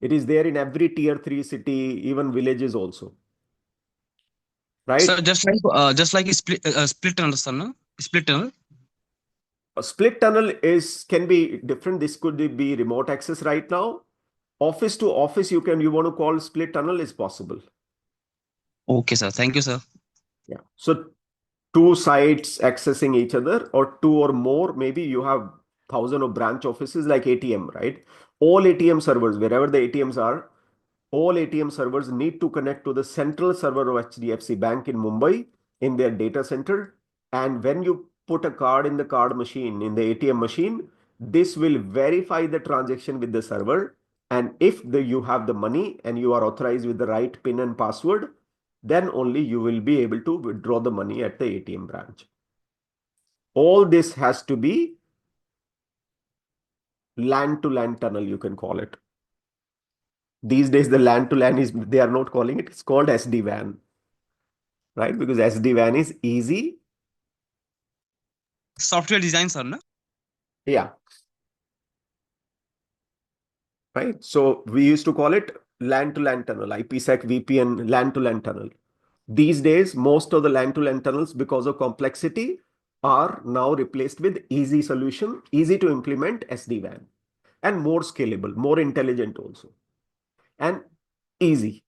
S1: It is there in every tier 3 city, even villages also. Right?
S4: So just like a split tunnel, sir, no? Split tunnel.
S1: A split tunnel can be different. This could be remote access right now. Office to office, you want to call split tunnel is possible.
S4: Okay, sir. Thank you, sir.
S1: Yeah. So two sites accessing each other, or two or more, maybe you have thousands of branch offices like ATM, right? All ATM servers, wherever the ATMs are, all ATM servers need to connect to the central server of HDFC Bank in Mumbai in their data center. And when you put a card in the card machine, in the ATM machine, this will verify the transaction with the server. And if you have the money and you are authorized with the right PIN and password, then only you will be able to withdraw the money at the ATM branch. All this has to be LAN to LAN tunnel, you can call it. These days, the LAN to LAN is, they are not calling it, it's called SD-WAN, right? Because SD-WAN is easy.
S4: Software design, sir, na?
S1: Yeah. Right. So we used to call it LAN to LAN tunnel, IPsec, VPN, LAN to LAN tunnel. These days, most of the LAN to LAN tunnels, because of complexity, are now replaced with easy solution, easy to implement SD-WAN, and more scalable, more intelligent also, and easy.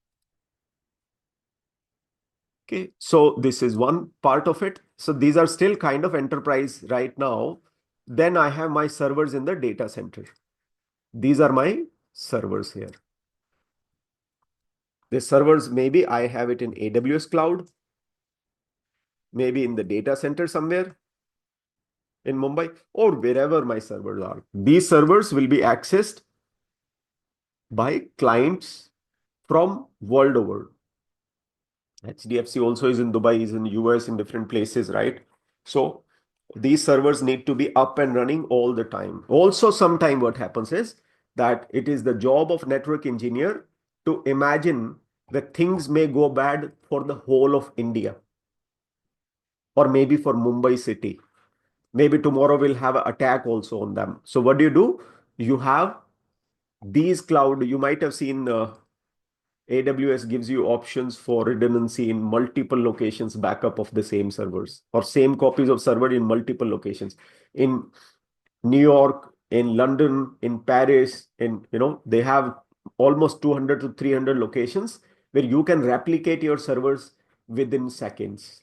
S1: Okay, so this is one part of it. So these are still kind of enterprise right now. Then I have my servers in the data center. These are my servers here. The servers, maybe I have it in AWS cloud, maybe in the data center somewhere in Mumbai, or wherever my servers are. These servers will be accessed by clients from world over. HDFC also is in Dubai, is in US, in different places, right? So these servers need to be up and running all the time. Also, sometime what happens is that it is the job of network engineer to imagine that things may go bad for the whole of India, or maybe for Mumbai city. Maybe tomorrow we'll have an attack also on them. So what do? You have these cloud, you might have seen AWS gives you options for redundancy in multiple locations, backup of the same servers, or same copies of server in multiple locations. In New York, in London, in Paris, they have almost 200 to 300 locations where you can replicate your servers within seconds.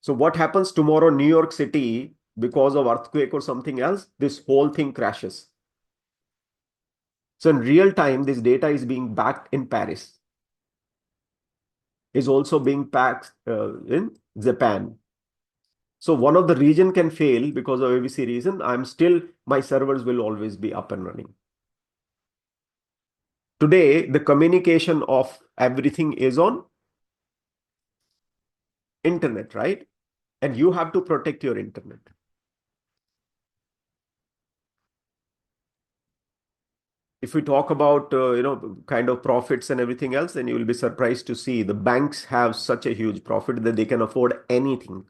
S1: So what happens tomorrow, New York City, because of earthquake or something else, this whole thing crashes. So in real time, this data is being backed in Paris, is also being packed in Japan. So one of the region can fail because of ABC reason. My servers will always be up and running. Today, the communication of everything is on internet, right? And you have to protect your internet. If we talk about, kind of profits and everything else, then you will be surprised to see the banks have such a huge profit that they can afford anything.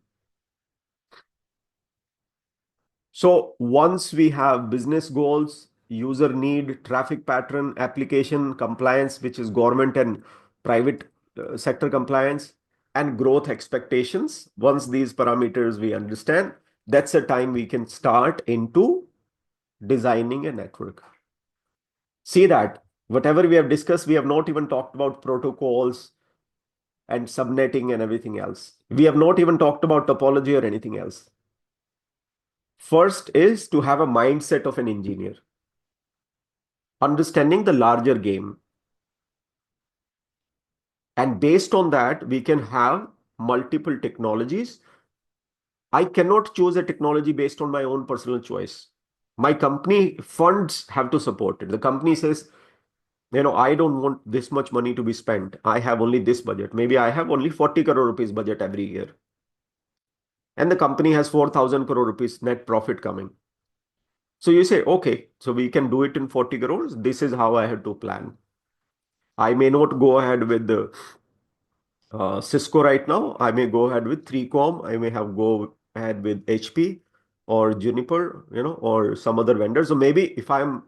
S1: So once we have business goals, user need, traffic pattern, application compliance, which is government and private sector compliance, and growth expectations, once these parameters we understand, that's the time we can start into designing a network. See that whatever we have discussed, we have not even talked about protocols and subnetting and everything else. We have not even talked about topology or anything else. First is to have a mindset of an engineer, understanding the larger game. And based on that, we can have multiple technologies. I cannot choose a technology based on my own personal choice. My company funds have to support it. The company says, I don't want this much money to be spent. I have only this budget. Maybe I have only 40 crore rupees budget every year. And the company has 4,000 crore rupees net profit coming. So you say, okay, so we can do it in 40 crores. This is how I have to plan. I may not go ahead with the Cisco right now. I may go ahead with 3Com. I may have go ahead with HP or Juniper, or some other vendor. So maybe if I'm,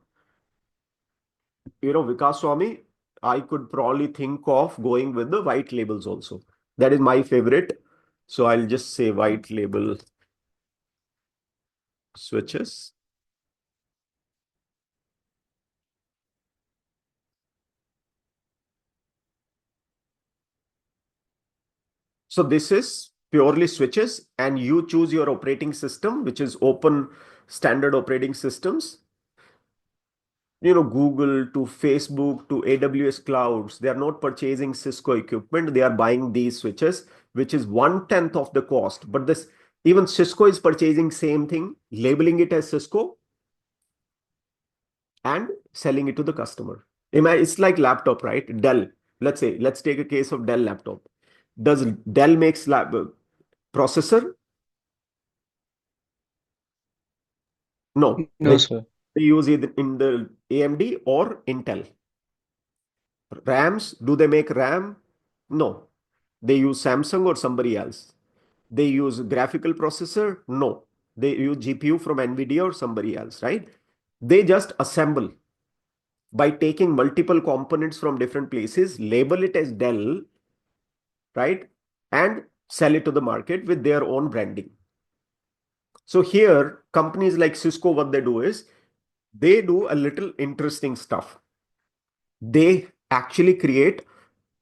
S1: Vikas Swami, I could probably think of going with the white labels also. That is my favorite. So I'll just say white label switches. So this is purely switches, and you choose your operating system, which is open standard operating systems. Google to Facebook to AWS clouds, they are not purchasing Cisco equipment. They are buying these switches, which is 1/10 of the cost. But this, even Cisco is purchasing same thing, labeling it as Cisco and selling it to the customer. It's like laptop, right? Dell. Let's take a case of Dell laptop. Does Dell makes processor? No.
S3: No, sir.
S1: They use it in the AMD or Intel. RAMs, do they make RAM? No. They use Samsung or somebody else. They use graphical processor? No. They use GPU from NVIDIA or somebody else, right? They just assemble by taking multiple components from different places, label it as Dell, right? And sell it to the market with their own branding. So here, companies like Cisco, what they do is they do a little interesting stuff. They actually create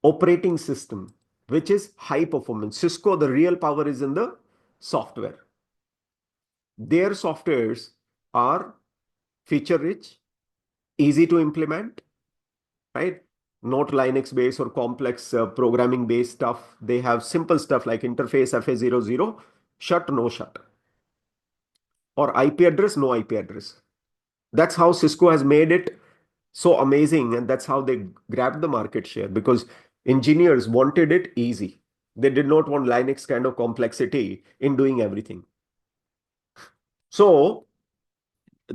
S1: operating system, which is high performance. Cisco, the real power is in the software. Their softwares are feature rich, easy to implement, right? Not Linux based or complex programming based stuff. They have simple stuff like interface FA00, shut, no shut, or IP address, no IP address. That's how Cisco has made it so amazing, and that's how they grabbed the market share, because engineers wanted it easy. They did not want Linux kind of complexity in doing everything. So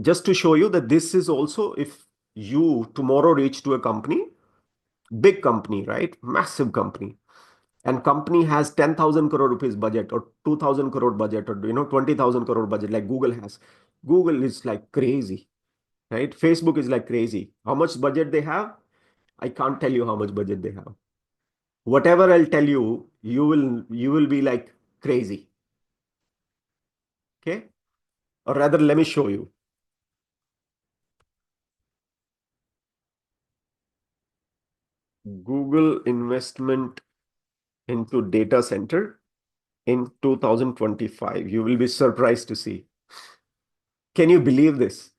S1: just to show you that this is also, if you tomorrow reach to a company, big company, right? Massive company, and company has 10,000 crore rupees budget or 2,000 crore budget or 20,000 crore budget like Google has. Google is like crazy, right? Facebook is like crazy. How much budget they have? I can't tell you how much budget they have. Whatever I'll tell you, you will be like crazy. Okay? Or rather, let me show you. Google investment into data center in 2025. You will be surprised to see. Can you believe this?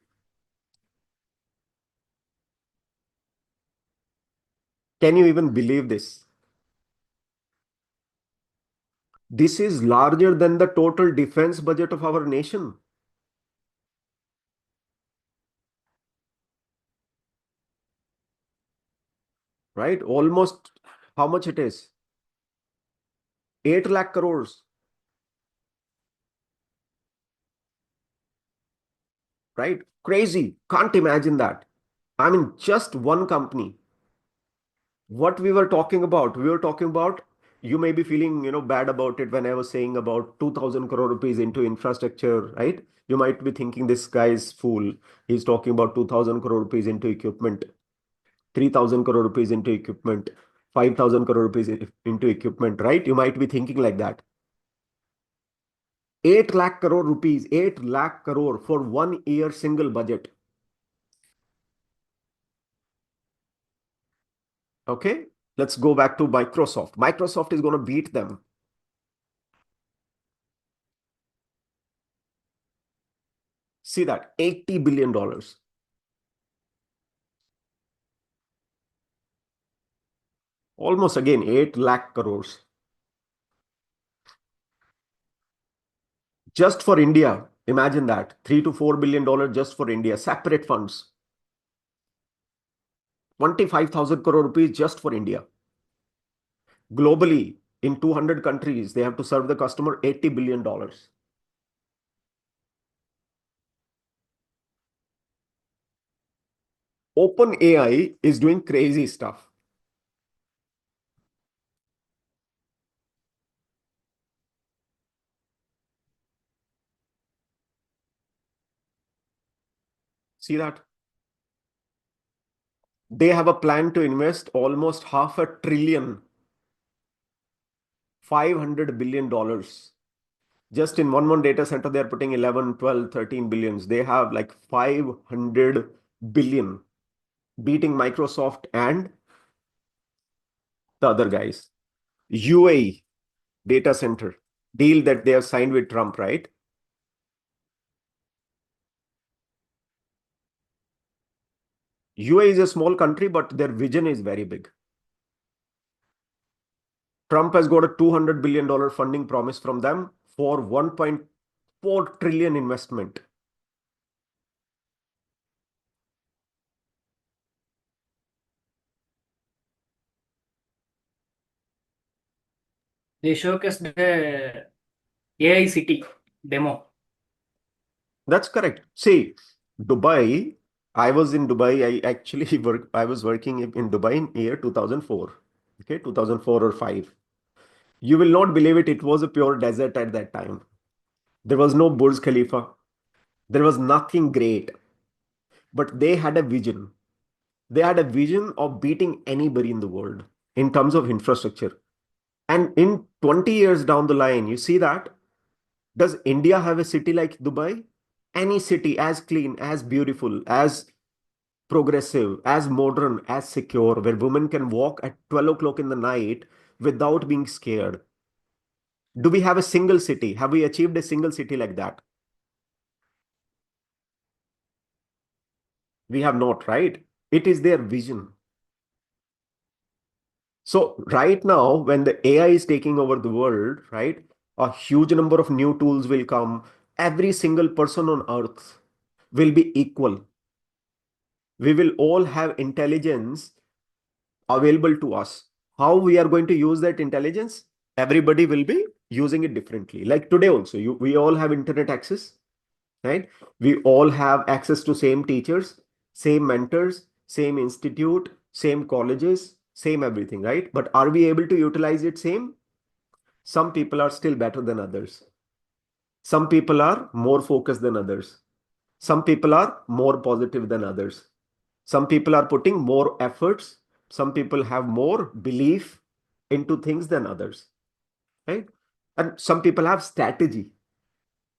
S1: Can you even believe this? This is larger than the total defense budget of our nation. Right? Almost how much it is? 8 lakh crores. Right? Crazy. Can't imagine that. I mean, just one company. What we were talking about, you may be feeling, bad about it when I was saying about 2,000 crore rupees into infrastructure, right? You might be thinking this guy is fool. He's talking about 2,000 crore rupees into equipment, 3,000 crore rupees into equipment, 5,000 crore rupees into equipment, right? You might be thinking like that. 8 lakh crore rupees, 8 lakh crore for 1 year single budget. Okay, let's go back to Microsoft. Microsoft is going to beat them. See that, $80 billion. Almost again, 8 lakh crores. Just for India, imagine that, $3 to $4 billion just for India, separate funds. 25,000 crore rupees just for India. Globally, in 200 countries, they have to serve the customer $80 billion. OpenAI is doing crazy stuff. See that? They have a plan to invest almost $500 billion, $500 billion. Just in one data center, they're putting 11, 12, 13 billions. They have like 500 billion, beating Microsoft and the other guys. UAE data center deal that they have signed with Trump, right? UAE is a small country, but their vision is very big. Trump has got a $200 billion funding promise from them for 1.4 trillion investment.
S5: They showcased the AI city demo.
S1: That's correct. See, Dubai, I was in Dubai. I was working in Dubai in year 2004. Okay, 2004 or 5. You will not believe it. It was a pure desert at that time. There was no Burj Khalifa. There was nothing great. But they had a vision. They had a vision of beating anybody in the world in terms of infrastructure. And in 20 years down the line, you see that. Does India have a city like Dubai? Any city as clean, as beautiful, as progressive, as modern, as secure, where women can walk at 12 o'clock in the night without being scared? Do we have a single city? Have we achieved a single city like that? We have not, right? It is their vision. So right now, when the AI is taking over the world, right, a huge number of new tools will come. Every single person on earth will be equal. We will all have intelligence available to us. How we are going to use that intelligence? Everybody will be using it differently. Like today also, we all have internet access, right? We all have access to same teachers, same mentors, same institute, same colleges, same everything, right? But are we able to utilize it same? Some people are still better than others. Some people are more focused than others. Some people are more positive than others. Some people are putting more efforts. Some people have more belief into things than others, right? And some people have strategy,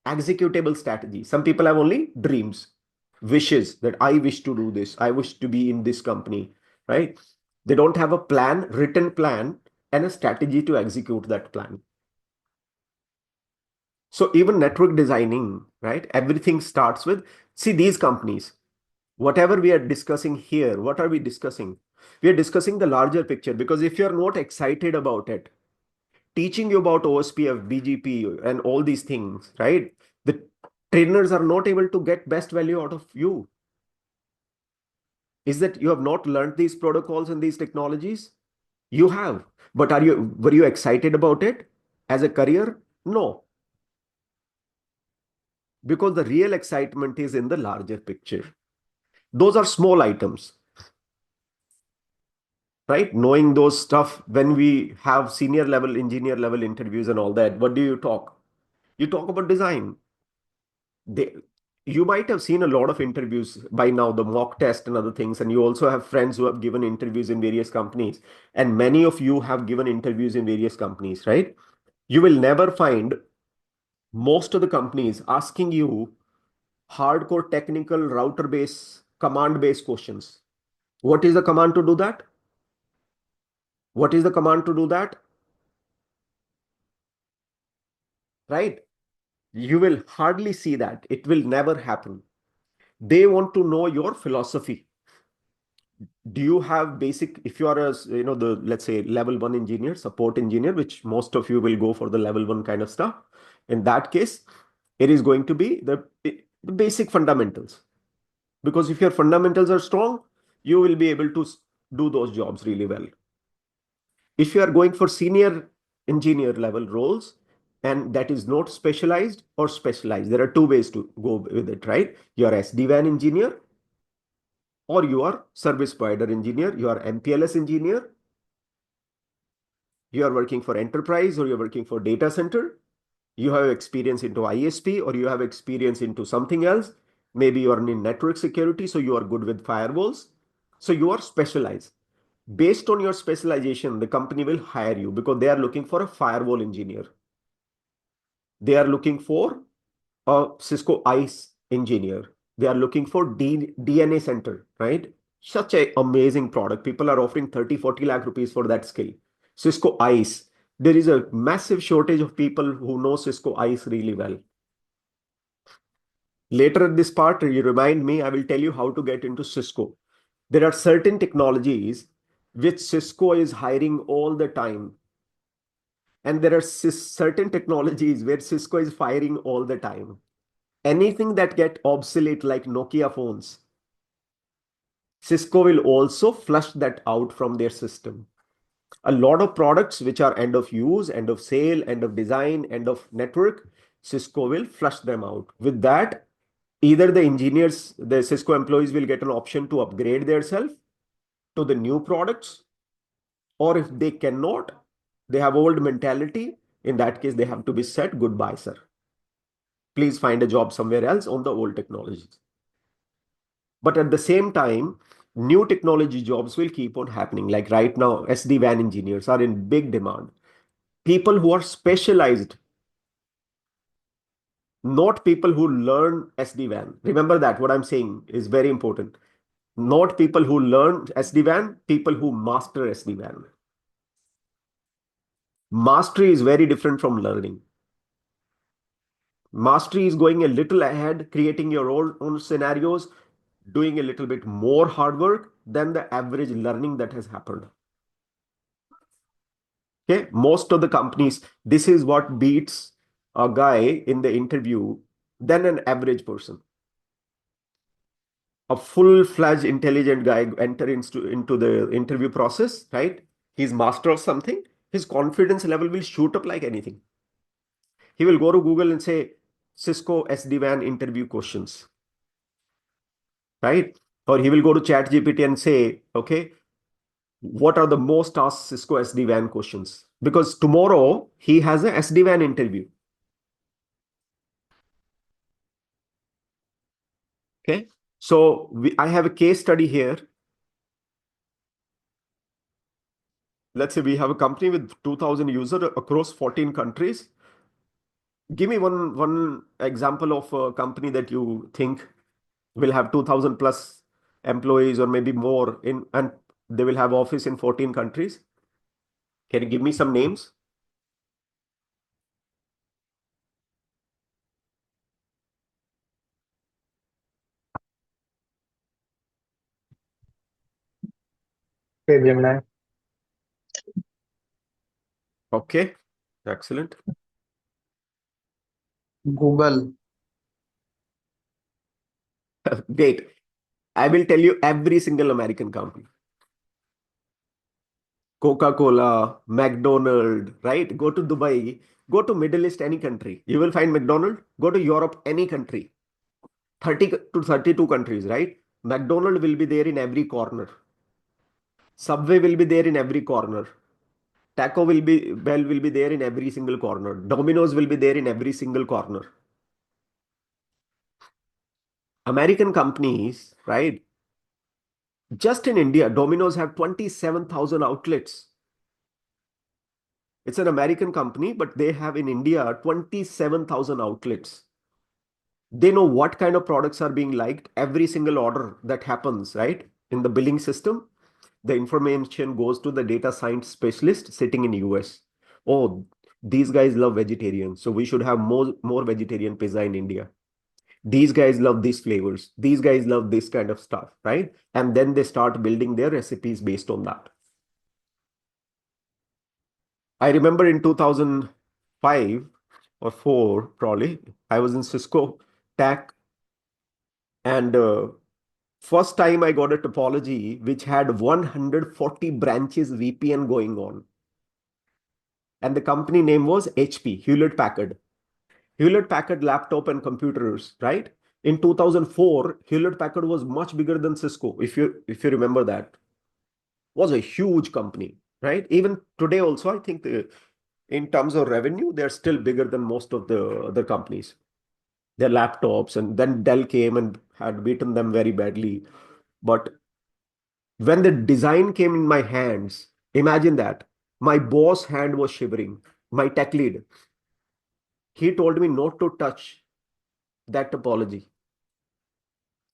S1: executable strategy. Some people have only dreams, wishes that I wish to do this. I wish to be in this company, right? They don't have a plan, written plan, and a strategy to execute that plan. So even network designing, right? Everything starts with, see these companies, whatever we are discussing here, what are we discussing? We are discussing the larger picture, because if you're not excited about it, teaching you about OSPF, BGP, and all these things, right? The trainers are not able to get best value out of you. Is that you have not learned these protocols and these technologies? You have, but were you excited about it as a career? No, because the real excitement is in the larger picture. Those are small items, right? Knowing those stuff, when we have senior level, engineer level interviews and all that, what do you talk? You talk about design. You might have seen a lot of interviews by now, the mock test and other things, and you also have friends who have given interviews in various companies, and many of you have given interviews in various companies, right? You will never find most of the companies asking you hardcore technical router based, command based questions. What is the command to do that? What is the command to do that? Right? You will hardly see that. It will never happen. They want to know your philosophy. Do you have basic, if you are a, let's say level 1 engineer, support engineer, which most of you will go for the level 1 kind of stuff. In that case, it is going to be the basic fundamentals. Because if your fundamentals are strong, you will be able to do those jobs really well. If you are going for senior engineer level roles, and that is not specialized or specialized, there are two ways to go with it, right? You are SD-WAN engineer, or you are service provider engineer, you are MPLS engineer, you are working for enterprise, or you're working for data center, you have experience into ISP, or you have experience into something else. Maybe you are in network security, so you are good with firewalls. So you are specialized. Based on your specialization, the company will hire you because they are looking for a firewall engineer. They are looking for a Cisco ICE engineer. They are looking for DNA center, right? Such an amazing product. People are offering 30, 40 lakh rupees for that skill. Cisco ICE. There is a massive shortage of people who know Cisco ICE really well. Later in this part, you remind me, I will tell you how to get into Cisco. There are certain technologies which Cisco is hiring all the time. And there are certain technologies where Cisco is firing all the time. Anything that get obsolete like Nokia phones, Cisco will also flush that out from their system. A lot of products which are end of use, end of sale, end of design, end of network, Cisco will flush them out. With that, either the engineers, the Cisco employees will get an option to upgrade themselves to the new products, or if they cannot, they have old mentality. In that case, they have to be said, goodbye, sir. Please find a job somewhere else on the old technologies. But at the same time, new technology jobs will keep on happening. Like right now, SD-WAN engineers are in big demand. People who are specialized, not people who learn SD-WAN. Remember that what I'm saying is very important. Not people who learn SD-WAN, people who master SD-WAN. Mastery is very different from learning. Mastery is going a little ahead, creating your own scenarios, doing a little bit more hard work than the average learning that has happened. Okay, most of the companies, this is what beats a guy in the interview than an average person. A full-fledged intelligent guy enter into the interview process, right? He's master of something, his confidence level will shoot up like anything. He will go to Google and say, Cisco SD-WAN interview questions, right? Or he will go to ChatGPT and say, okay, what are the most asked Cisco SD-WAN questions? Because tomorrow he has a SD-WAN interview. Okay, so I have a case study here. Let's say we have a company with 2,000 users across 14 countries. Give me one example of a company that you think will have 2,000 plus employees or maybe more and they will have office in 14 countries. Can you give me some names?
S3: Gemini.
S1: Okay, excellent.
S2: Google.
S1: Great. I will tell you every single American company. Coca-Cola, McDonald's, right? Go to Dubai, go to Middle East, any country. You will find McDonald's. Go to Europe, any country. 30 to 32 countries, right? McDonald's will be there in every corner. Subway will be there in every corner. Taco will be there in every single corner. Domino's will be there in every single corner. American companies, right? Just in India, Domino's have 27,000 outlets. It's an American company, but they have in India 27,000 outlets. They know what kind of products are being liked. Every single order that happens, right? In the billing system, the information goes to the data science specialist sitting in US. Oh, these guys love vegetarian, so we should have more vegetarian pizza in India. These guys love these flavors. These guys love this kind of stuff, right? And then they start building their recipes based on that. I remember in 2005 or 4, probably, I was in Cisco Tech, and first time I got a topology which had 140 branches VPN going on. And the company name was HP, Hewlett Packard. Hewlett Packard laptop and computers, right? In 2004, Hewlett Packard was much bigger than Cisco, if you remember that. Was a huge company, right? Even today also, I think in terms of revenue, they're still bigger than most of the other companies. Their laptops, and then Dell came and had beaten them very badly. But when the design came in my hands, imagine that. My boss hand was shivering, my tech lead. He told me not to touch that topology.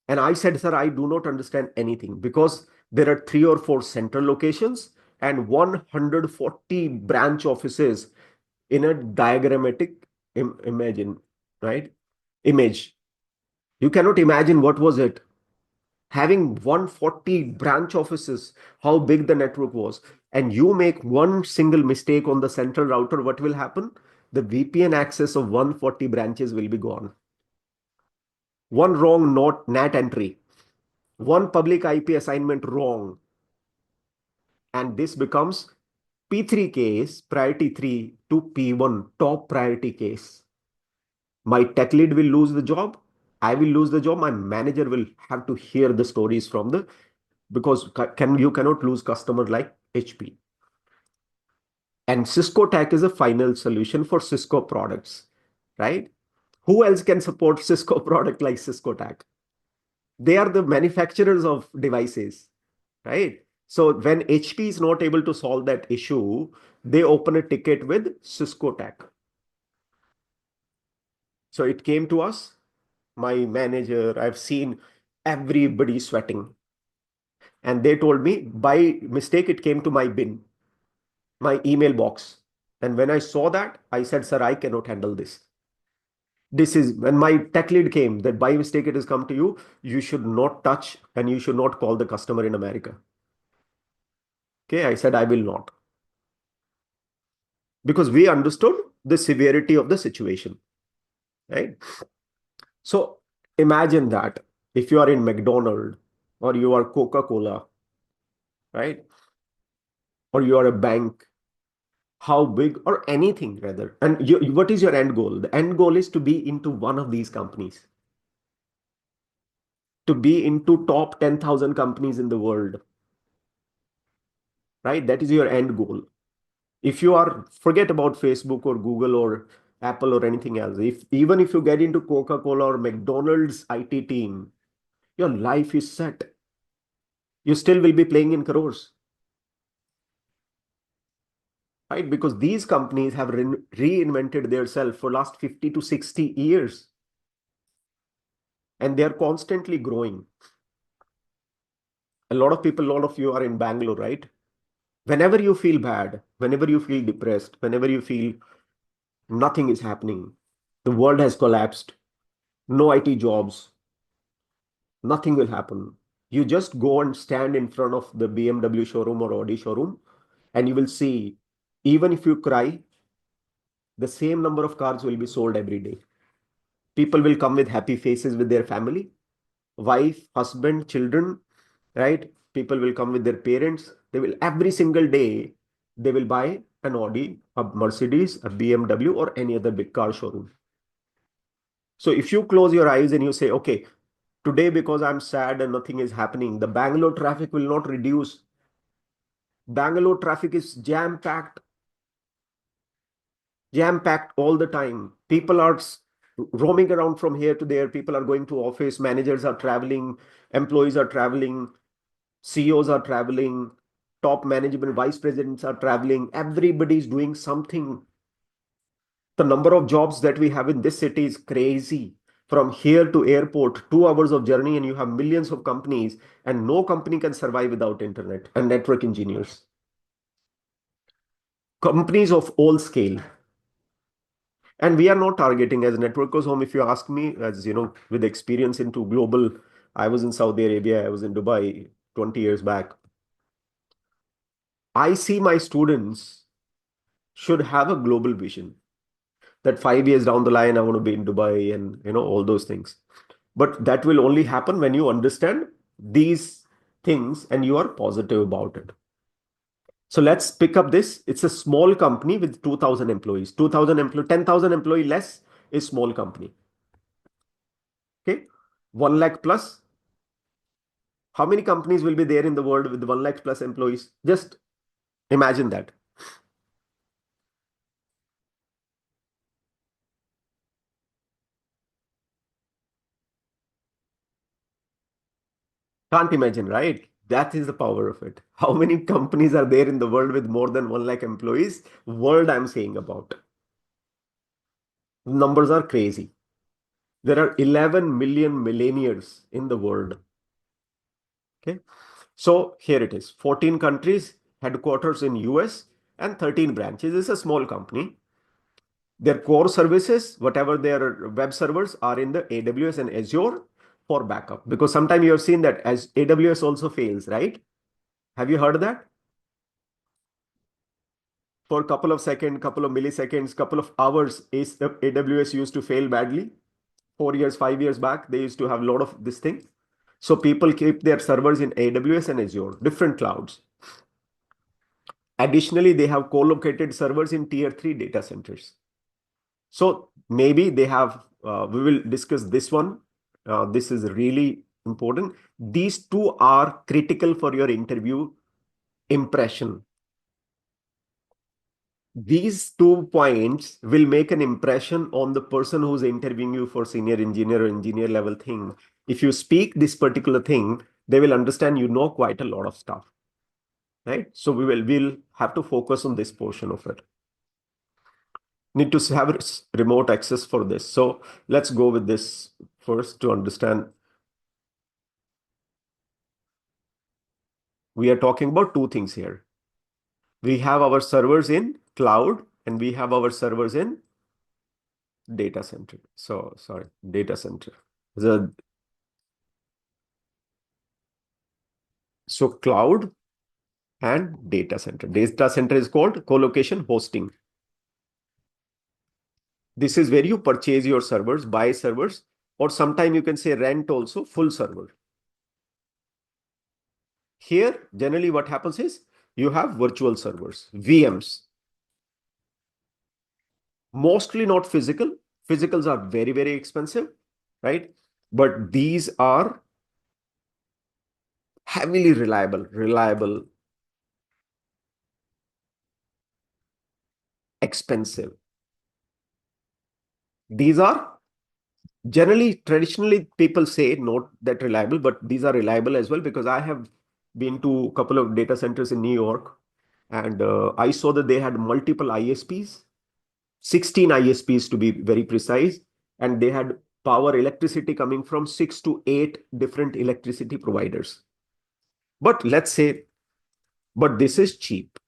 S1: And I said, sir, I do not understand anything because there are 3 or 4 central locations and 140 branch offices in a diagrammatic image. You cannot imagine what was it. having 140 branch offices, how big the network was, and you make one single mistake on the central router, what will happen? The VPN access of 140 branches will be gone. One wrong NAT entry, one public IP assignment wrong, and this becomes P3 case, priority 3 to P1, top priority case. My tech lead will lose the job. I will lose the job. My manager will have to hear the stories from the, because you cannot lose customer like HP. And Cisco TAC is a final solution for Cisco products, right? Who else can support Cisco product like Cisco TAC? They are the manufacturers of devices, right? So when HP is not able to solve that issue, they open a ticket with Cisco TAC. So it came to us, my manager, I've seen everybody sweating. And they told me by mistake, it came to my bin, my email box. And when I saw that, I said, sir, I cannot handle this. This is when my tech lead came that by mistake it has come to you, you should not touch and you should not call the customer in America. Okay, I said, I will not. Because we understood the severity of the situation, right? So imagine that if you are in McDonald's or you are Coca-Cola, right? Or you are a bank, how big or anything rather. And what is your end goal? The end goal is to be into one of these companies, to be into top 10,000 companies in the world, right? That is your end goal. If you are, forget about Facebook or Google or Apple or anything else. Even if you get into Coca-Cola or McDonald's IT team, your life is set. You still will be playing in crores, right? Because these companies have reinvented themselves for last 50 to 60 years. And they are constantly growing. A lot of you are in Bangalore, right? Whenever you feel bad, whenever you feel depressed, whenever you feel nothing is happening, the world has collapsed, no IT jobs, nothing will happen. You just go and stand in front of the BMW showroom or Audi showroom, and you will see, even if you cry, the same number of cars will be sold every day. People will come with happy faces with their family, wife, husband, children, right? People will come with their parents. They will every single day, they will buy an Audi, a Mercedes, a BMW, or any other big car showroom. So if you close your eyes and you say, okay, today because I'm sad and nothing is happening, the Bangalore traffic will not reduce. Bangalore traffic is jam-packed all the time. People are roaming around from here to there. People are going to office. Managers are traveling. Employees are traveling. CEOs are traveling. Top management, vice presidents are traveling. Everybody's doing something. The number of jobs that we have in this city is crazy. From here to airport, 2 hours of journey, and you have millions of companies, and no company can survive without internet and network engineers. Companies of all scale. And we are not targeting as Networkers Home. If you ask me, as you know, with experience into global, I was in Saudi Arabia, I was in Dubai 20 years back. I see my students should have a global vision that 5 years down the line, I want to be in Dubai and all those things. But that will only happen when you understand these things and you are positive about it. So let's pick up this. It's a small company with 2,000 employees. 2,000 employees, 10,000 employee less is small company. Okay, 1 lakh plus. How many companies will be there in the world with 1 lakh plus employees? Just imagine that. Can't imagine, right? That is the power of it. How many companies are there in the world with more than 1 lakh employees? World I'm saying about. Numbers are crazy. There are 11 million millennials in the world. Okay. So here it is. 14 countries, headquarters in US, and 13 branches. It's a small company. Their core services, whatever their web servers, are in the AWS and Azure. for backup, because sometimes you have seen that as AWS also fails, right? Have you heard that? For a couple of seconds, couple of milliseconds, couple of hours, AWS used to fail badly. 4 years, 5 years back, they used to have a lot of this thing. So people keep their servers in AWS and Azure, different clouds. Additionally, they have co-located servers in tier 3 data centers. So maybe they have, we will discuss this one. This is really important. These two are critical for your interview impression. These 2 points will make an impression on the person who's interviewing you for senior engineer or engineer level thing. If you speak this particular thing, they will understand you know quite a lot of stuff, right? So we'll have to focus on this portion of it. Need to have remote access for this. So let's go with this first to understand. We are talking about 2 things here. We have our servers in cloud and we have our servers in data center. So sorry, data center. So cloud and data center. Data center is called co-location hosting. This is where you purchase your servers, buy servers, or sometime you can say rent also full server. Here, generally what happens is you have virtual servers, VMs. Mostly not physical. Physicals are very, very expensive, right? But these are heavily reliable, expensive. These are generally, traditionally, people say not that reliable, but these are reliable as well, because I have been to a couple of data centers in New York, and I saw that they had multiple ISPs, 16 ISPs to be very precise, and they had electricity coming from 6 to 8 different electricity providers. But let's say, but this is cheap.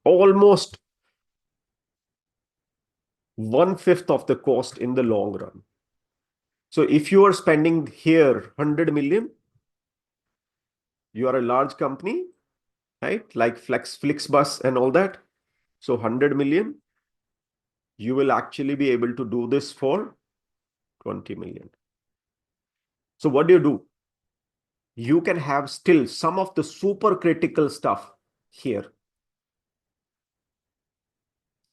S1: Almost 1/5 of the cost in the long run. So if you are spending here 100 million, you are a large company, right? Like Flixbus and all that. So 100 million, you will actually be able to do this for 20 million. So what do? You can have still some of the super critical stuff here.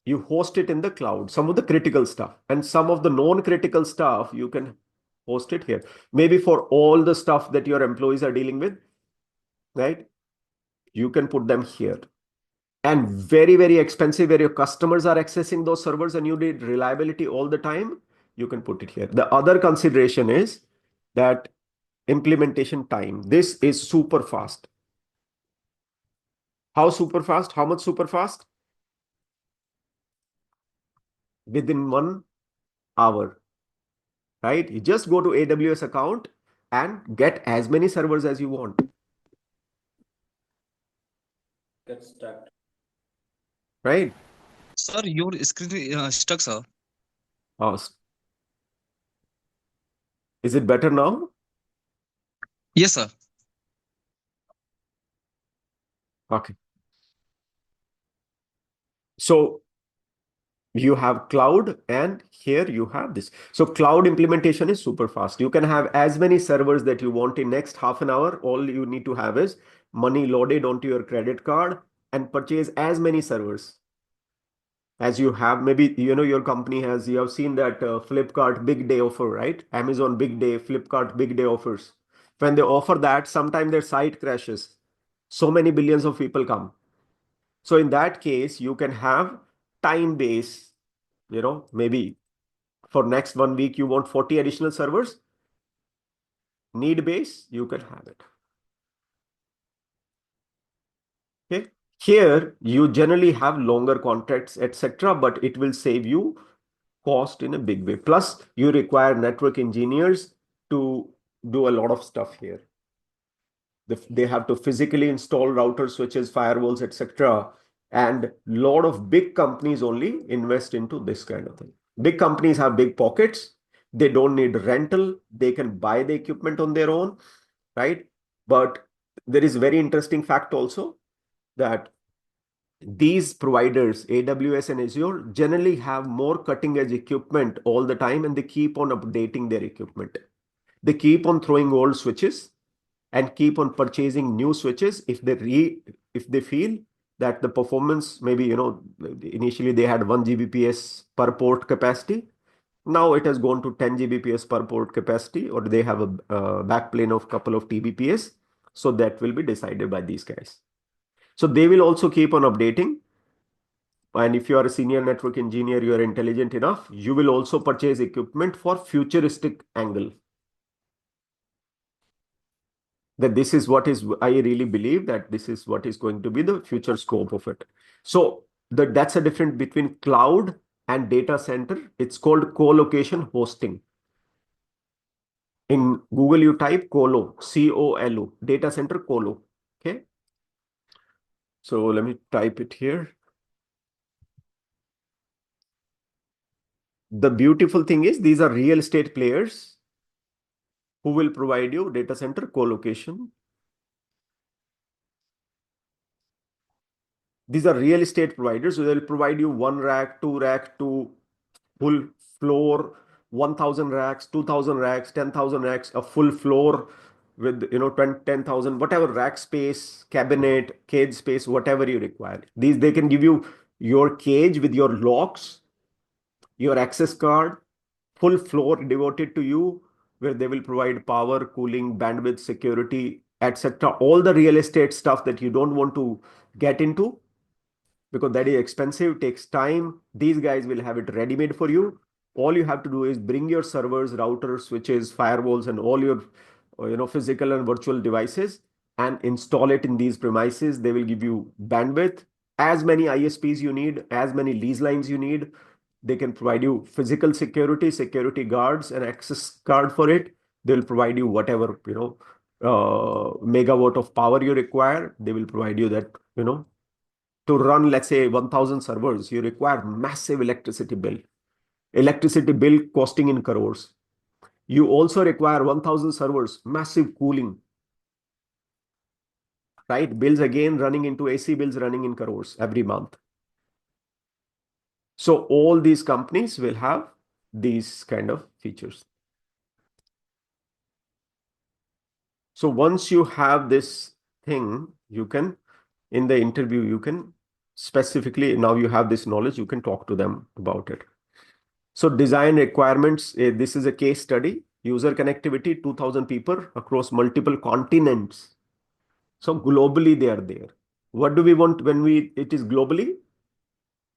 S1: You host it in the cloud, some of the critical stuff, and some of the non-critical stuff, you can host it here. Maybe for all the stuff that your employees are dealing with, right? You can put them here. And very, very expensive, where your customers are accessing those servers and you need reliability all the time, you can put it here. The other consideration is that implementation time. This is super fast. How super fast? How much super fast? Within 1 hour, right? You just go to AWS account and get as many servers as you want.
S6: Get stacked.
S1: Right?
S4: Sir, your screen stuck, sir.
S1: Oh, is it better now?
S4: Yes, sir.
S1: Okay. So you have cloud and here you have this. So cloud implementation is super fast. You can have as many servers that you want in next half an hour. All you need to have is money loaded onto your credit card and purchase as many servers as you have. Maybe, your company has, you have seen that Flipkart big day offer, right? Amazon big day, Flipkart big day offers. When they offer that, sometimes their site crashes. So many billions of people come. So in that case, you can have time base, maybe for next 1 week, you want 40 additional servers. Need base, you can have it. Okay. Here, you generally have longer contracts, etc., but it will save you cost in a big way. Plus, you require network engineers to do a lot of stuff here. They have to physically install routers, switches, firewalls, etc. And a lot of big companies only invest into this kind of thing. Big companies have big pockets. They don't need rental. They can buy the equipment on their own, right? But there is very interesting fact also that these providers, AWS and Azure, generally have more cutting edge equipment all the time, and they keep on updating their equipment. They keep on throwing old switches and keep on purchasing new switches if they feel that the performance, maybe, initially they had 1 Gbps per port capacity. Now it has gone to 10 Gbps per port capacity, or they have a backplane of couple of Tbps. So that will be decided by these guys. So they will also keep on updating. And if you are a senior network engineer, you are intelligent enough, you will also purchase equipment for futuristic angle. That this is what is, I really believe that this is what is going to be the future scope of it. So that's a difference between cloud and data center. It's called co-location hosting. In Google, you type colo, C-O-L-O, data center colo. Okay. So let me type it here. The beautiful thing is these are real estate players who will provide you data center co-location. These are real estate providers, so they'll provide you 1 rack, 2 rack, 2 full floor, 1,000 racks, 2,000 racks, 10,000 racks, a full floor with 10,000, whatever rack space, cabinet, cage space, whatever you require. These, they can give you your cage with your locks, your access card, full floor devoted to you, where they will provide power, cooling, bandwidth, security, etc. All the real estate stuff that you don't want to get into, because that is expensive, takes time. These guys will have it ready made for you. All you have to do is bring your servers, routers, switches, firewalls, and all your physical and virtual devices, and install it in these premises. They will give you bandwidth, as many ISPs you need, as many lease lines you need. They can provide you physical security, security guards, and access card for it. They'll provide you whatever megawatt of power you require. They will provide you that. To run, let's say, 1,000 servers, you require massive electricity bill. Electricity bill costing in crores. You also require 1,000 servers, massive cooling. Right? Bills again running into AC bills running in crores every month. So all these companies will have these kind of features. So once you have this thing, you can, in the interview, you can specifically, now you have this knowledge, you can talk to them about it. So design requirements, this is a case study. User connectivity, 2,000 people across multiple continents. So globally they are there. What do we want when it is globally?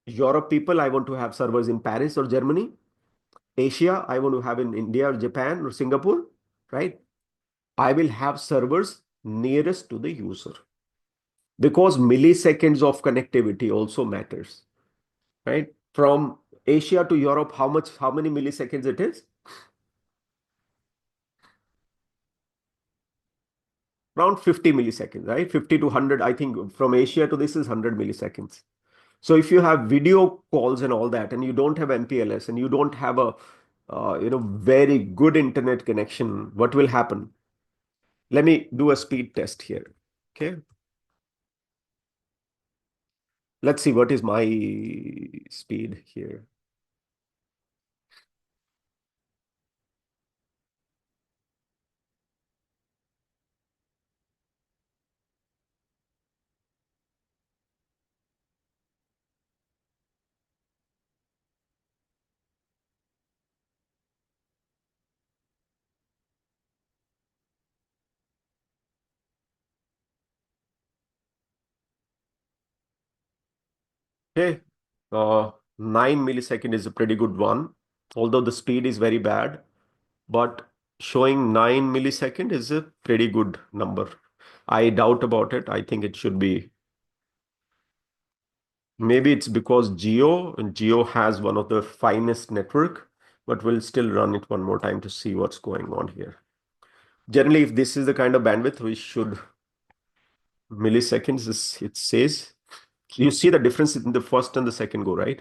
S1: Europe people, I want to have servers in Paris or Germany. Asia, I want to have in India or Japan or Singapore, right? I will have servers nearest to the user, because milliseconds of connectivity also matters, right? From Asia to Europe, how many milliseconds it is? Around 50 milliseconds, right? 50 to 100, I think from Asia to this is 100 milliseconds. So if you have video calls and all that, and you don't have MPLS, and you don't have a very good internet connection, what will happen? Let me do a speed test here. Okay. Let's see what is my speed here. Okay. 9 millisecond is a pretty good one, although the speed is very bad, but showing 9 millisecond is a pretty good number. I doubt about it. I think it should be, maybe it's because Geo has one of the finest network, but we'll still run it one more time to see what's going on here. Generally, if this is the kind of bandwidth, we should, milliseconds, it says, you see the difference in the first and the second go, right?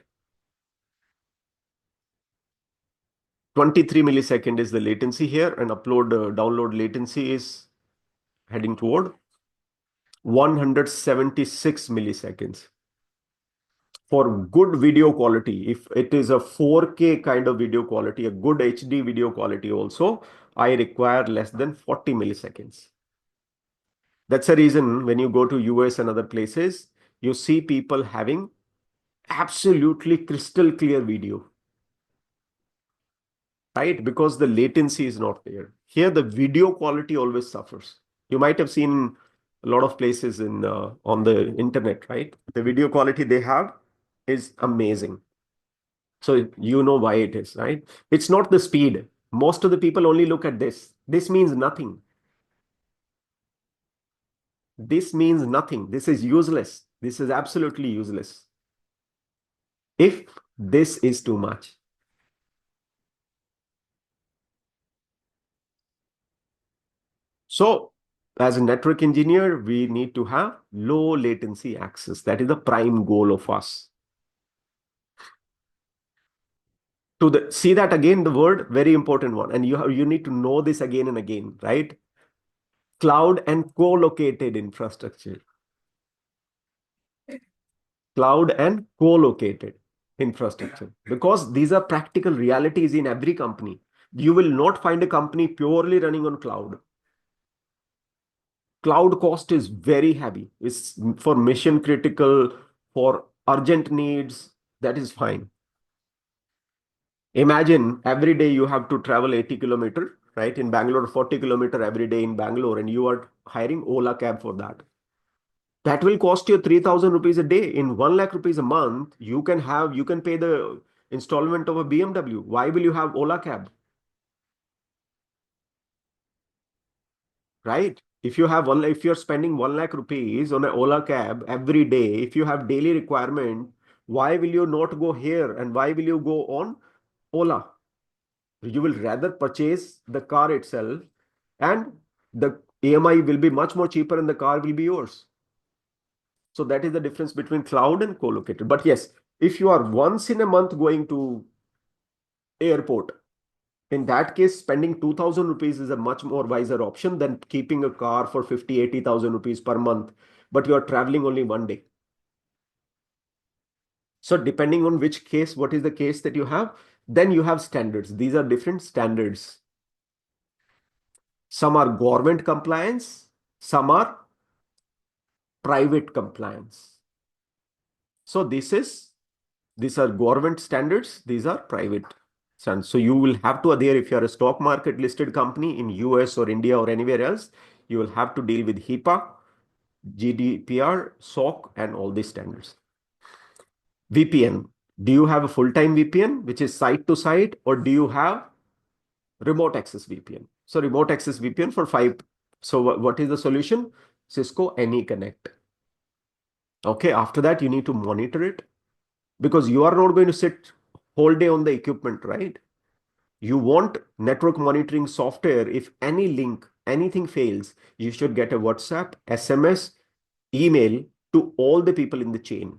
S1: 23 millisecond is the latency here, and download latency is heading toward 176 milliseconds. For good video quality, if it is a 4K kind of video quality, a good HD video quality also, I require less than 40 milliseconds. That's the reason when you go to US and other places, you see people having absolutely crystal clear video, right? Because the latency is not there. Here, the video quality always suffers. You might have seen a lot of places on the internet, right? The video quality they have is amazing. So you know why it is, right? It's not the speed. Most of the people only look at this. This means nothing. This means nothing. This is useless. This is absolutely useless. If this is too much. So as a network engineer, we need to have low latency access. That is the prime goal of us. See that again, the word, very important one. And you need to know this again and again, right? Cloud and co-located infrastructure. Cloud and co-located infrastructure. Because these are practical realities in every company. You will not find a company purely running on cloud. Cloud cost is very heavy. It's for mission critical, for urgent needs, that is fine. Imagine every day you have to travel 80 kilometers, right? In Bangalore, 40 kilometers every day in Bangalore, and you are hiring Ola cab for that. That will cost you 3,000 rupees a day. In 1 lakh rupees a month, you can pay the installment of a BMW. Why will you have Ola cab? Right? If you're spending 1 lakh rupees on an Ola cab every day, if you have daily requirement, why will you not go here and why will you go on Ola? You will rather purchase the car itself, and the AMI will be much more cheaper and the car will be yours. So that is the difference between cloud and co-located. But yes, if you are once in a month going to airport, in that case, spending 2,000 rupees is a much more wiser option than keeping a car for 50, 80,000 rupees per month, but you are traveling only one day. So depending on which case, what is the case that you have, then you have standards. These are different standards. Some are government compliance, some are private compliance. So these are government standards, these are private standards. So you will have to adhere, if you are a stock market listed company in US or India or anywhere else, you will have to deal with HIPAA, GDPR, SOC, and all these standards. VPN. Do you have a full-time VPN, which is site to site, or do you have remote access VPN? So remote access VPN for 5. So what is the solution? Cisco AnyConnect. Okay, after that, you need to monitor it, because you are not going to sit whole day on the equipment, right? You want network monitoring software. If any link, anything fails, you should get a WhatsApp, SMS, email to all the people in the chain,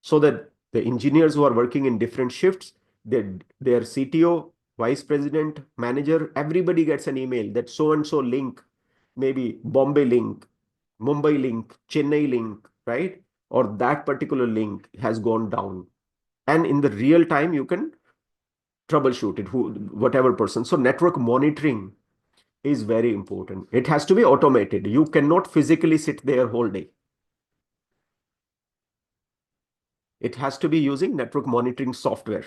S1: so that the engineers who are working in different shifts, their CTO, vice president, manager, everybody gets an email that so-and-so link, maybe Bombay link, Mumbai link, Chennai link, right? Or that particular link has gone down. And in the real time, you can troubleshoot it, whatever person. So network monitoring is very important. It has to be automated. You cannot physically sit there whole day. It has to be using network monitoring software,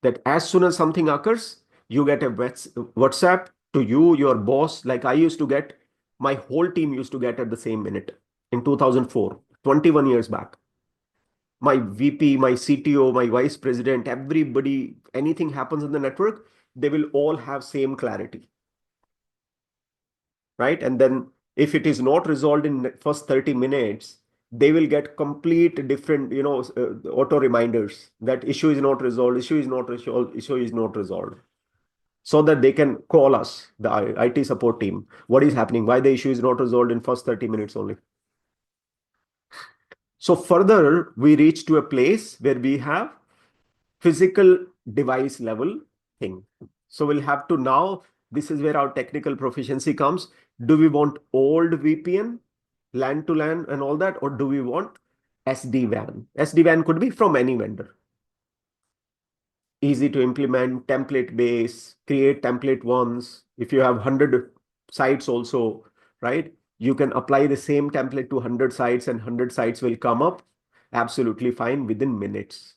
S1: that as soon as something occurs, you get a WhatsApp to you, your boss. Like I used to get, my whole team used to get at the same minute in 2004, 21 years back. My VP, my CTO, my vice president, everybody, anything happens in the network, they will all have same clarity, right? And then if it is not resolved in the first 30 minutes, they will get complete different, auto reminders that issue is not resolved, issue is not resolved, issue is not resolved. So that they can call us, the IT support team. What is happening? Why the issue is not resolved in first 30 minutes only? So further, we reach to a place where we have physical device level thing. So we'll have to now, this is where our technical proficiency comes. Do we want old VPN, LAN to LAN and all that, or do we want SD-WAN? SD-WAN could be from any vendor. Easy to implement, template base, create template ones. If you have 100 sites also, right? You can apply the same template to 100 sites and 100 sites will come up absolutely fine within minutes.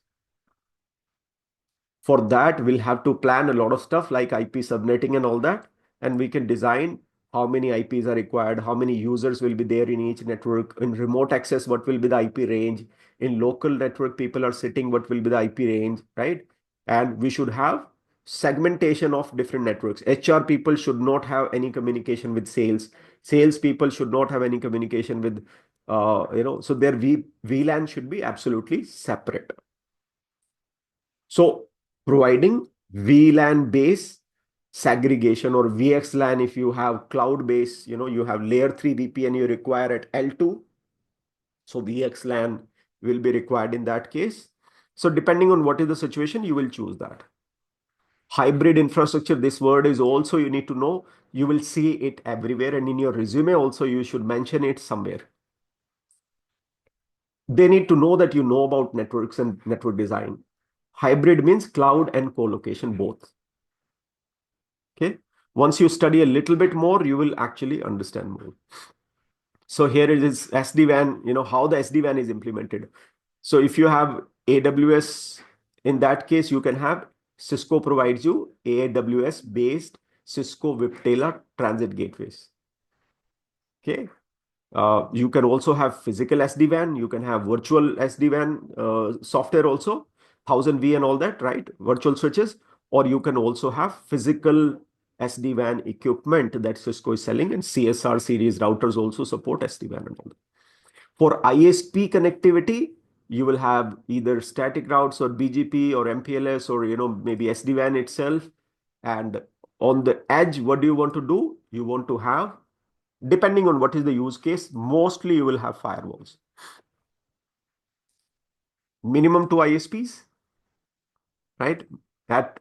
S1: For that, we'll have to plan a lot of stuff like IP subnetting and all that. And we can design how many IPs are required, how many users will be there in each network. In remote access, what will be the IP range? In local network, people are sitting, what will be the IP range, right? And we should have segmentation of different networks. HR people should not have any communication with sales. Sales people should not have any communication with, so their VLAN should be absolutely separate. So providing VLAN based segregation or VXLAN, if you have cloud based, you have layer 3 VPN you require at L2. So VXLAN will be required in that case. So depending on what is the situation, you will choose that. Hybrid infrastructure, this word is also, you need to know, you will see it everywhere. And in your resume also, you should mention it somewhere. They need to know that you know about networks and network design. Hybrid means cloud and co-location both. Okay. Once you study a little bit more, you will actually understand more. So here it is SD-WAN, how the SD-WAN is implemented. So if you have AWS, in that case, you can have Cisco provides you AWS based Cisco Viptela transit gateways. Okay. You can also have physical SD-WAN. You can have virtual SD-WAN software also, 1000V and all that, right? Virtual switches. Or you can also have physical SD-WAN equipment that Cisco is selling, and CSR series routers also support SD-WAN and all that. For ISP connectivity, you will have either static routes or BGP or MPLS or maybe SD-WAN itself. And on the edge, what do you want to do? You want to have, depending on what is the use case, mostly you will have firewalls. Minimum 2 ISPs, right? At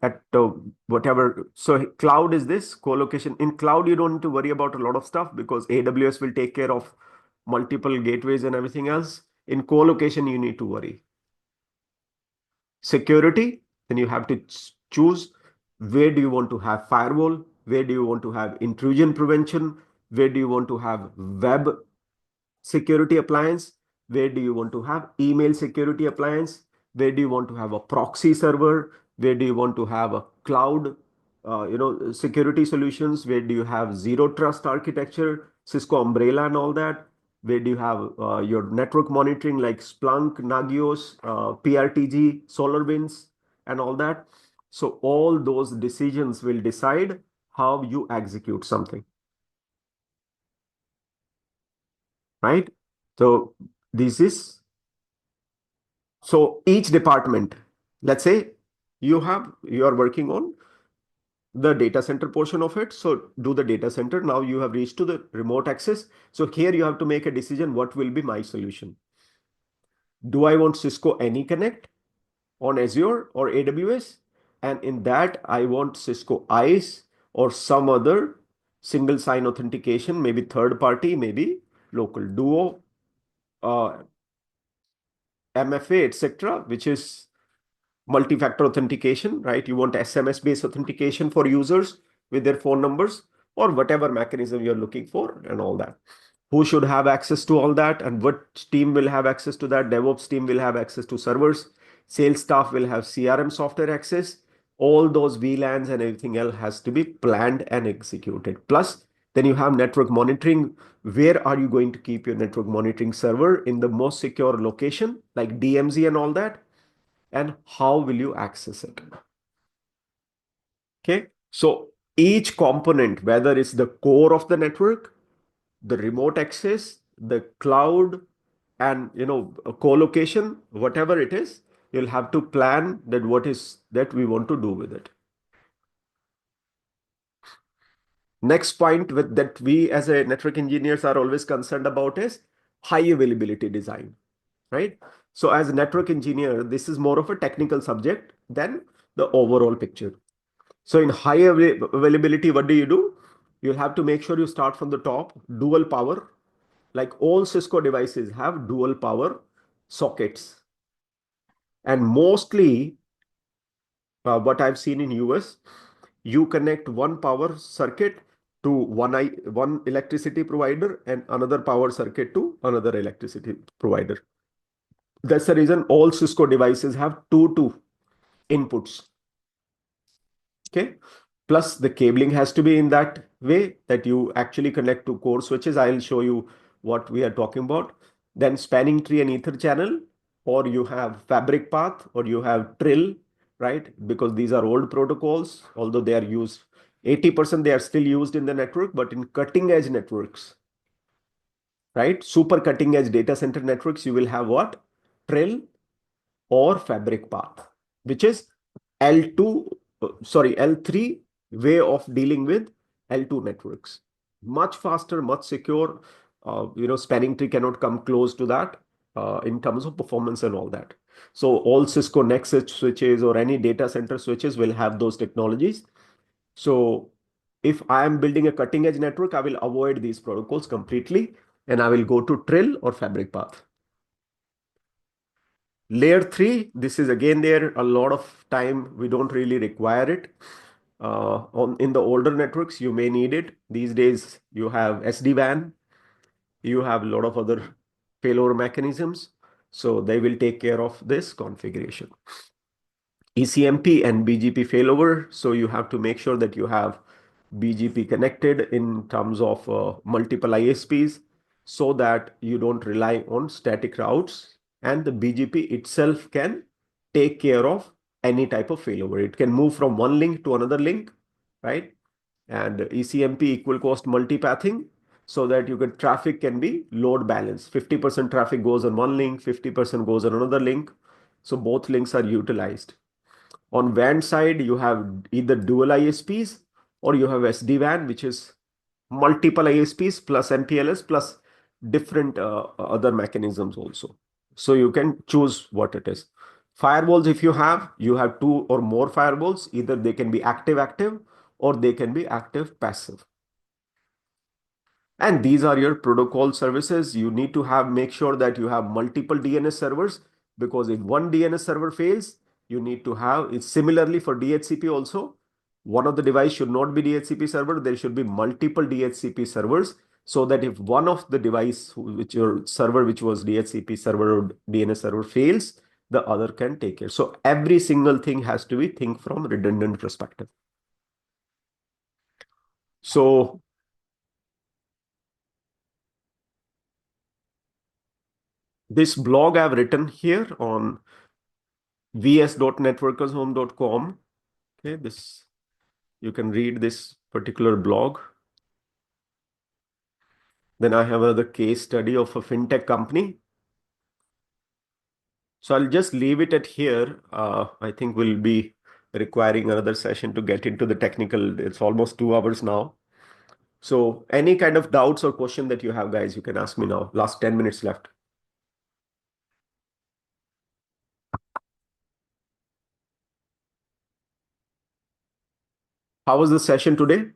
S1: whatever. So cloud is this co-location. In cloud, you don't need to worry about a lot of stuff because AWS will take care of multiple gateways and everything else. In co-location, you need to worry. Security, then you have to choose where do you want to have firewall, where do you want to have intrusion prevention, where do you want to have web security appliance, where do you want to have email security appliance, where do you want to have a proxy server, where do you want to have a cloud security solutions, where do you have zero trust architecture, Cisco umbrella and all that, where do you have your network monitoring like Splunk, Nagios, PRTG, SolarWinds and all that. So all those decisions will decide how you execute something. Right? So this is, so each department, let's say you are working on the data center portion of it. So do the data center. Now you have reached to the remote access. So here you have to make a decision. What will be my solution? Do I want Cisco AnyConnect on Azure or AWS? And in that, I want Cisco ICE or some other single sign authentication, maybe third party, maybe local Duo, MFA, etc., which is multi-factor authentication, right? You want SMS-based authentication for users with their phone numbers or whatever mechanism you're looking for and all that. Who should have access to all that and what team will have access to that? DevOps team will have access to servers. Sales staff will have CRM software access. All those VLANs and everything else has to be planned and executed. Plus, then you have network monitoring. Where are you going to keep your network monitoring server? In the most secure location, like DMZ and all that. And how will you access it? Okay, so each component, whether it's the core of the network, the remote access, the cloud, and a co-location, whatever it is, you'll have to plan that what is that we want to do with it. Next point with that we as a network engineers are always concerned about is high availability design, right? So as a network engineer, this is more of a technical subject than the overall picture. So in high availability, what do? You'll have to make sure you start from the top, dual power. Like all Cisco devices have dual power sockets. And mostly what I've seen in US, you connect one power circuit to one electricity provider and another power circuit to another electricity provider. That's the reason all Cisco devices have two inputs. Okay. Plus the cabling has to be in that way that you actually connect to core switches. I'll show you what we are talking about. Then spanning tree and ether channel, or you have fabric path, or you have trill, right? Because these are old protocols, although they are used 80%, they are still used in the network, but in cutting edge networks, right? Super cutting edge data center networks, you will have what? Trill or fabric path, which is L3 way of dealing with L2 networks. Much faster, much secure. Spanning tree cannot come close to that in terms of performance and all that. So all Cisco Nexus switches or any data center switches will have those technologies. So if I am building a cutting edge network, I will avoid these protocols completely and I will go to Trill or fabric path. Layer 3, this is again there a lot of time we don't really require it. In the older networks, you may need it. These days, you have SD-WAN, you have a lot of other failover mechanisms. So they will take care of this configuration. ECMP and BGP failover. So you have to make sure that you have BGP connected in terms of multiple ISPs so that you don't rely on static routes, and the BGP itself can take care of any type of failover. It can move from one link to another link, right? And ECMP equal cost multipathing so that traffic can be load balanced. 50% traffic goes on one link, 50% goes on another link. So both links are utilized. On WAN side, you have either dual ISPs or you have SD-WAN, which is multiple ISPs plus MPLS plus different other mechanisms also. So you can choose what it is. Firewalls, if you have two or more firewalls, either they can be active or they can be active passive. And these are your protocol services. You need to make sure that you have multiple DNS servers, because if one DNS server fails, you need to have it. Similarly for DHCP also, one of the device should not be DHCP server. There should be multiple DHCP servers, so that if one of the device, which your server, which was DHCP server or DNS server fails, the other can take care. So every single thing has to be think from redundant perspective. So this blog I've written here on vs.networkershome.com. Okay, you can read this particular blog. Then I have another case study of a fintech company. So I'll just leave it at here. I think we'll be requiring another session to get into the technical. It's almost 2 hours now. So any kind of doubts or question that you have, guys, you can ask me now. Last 10 minutes left. How was the session today?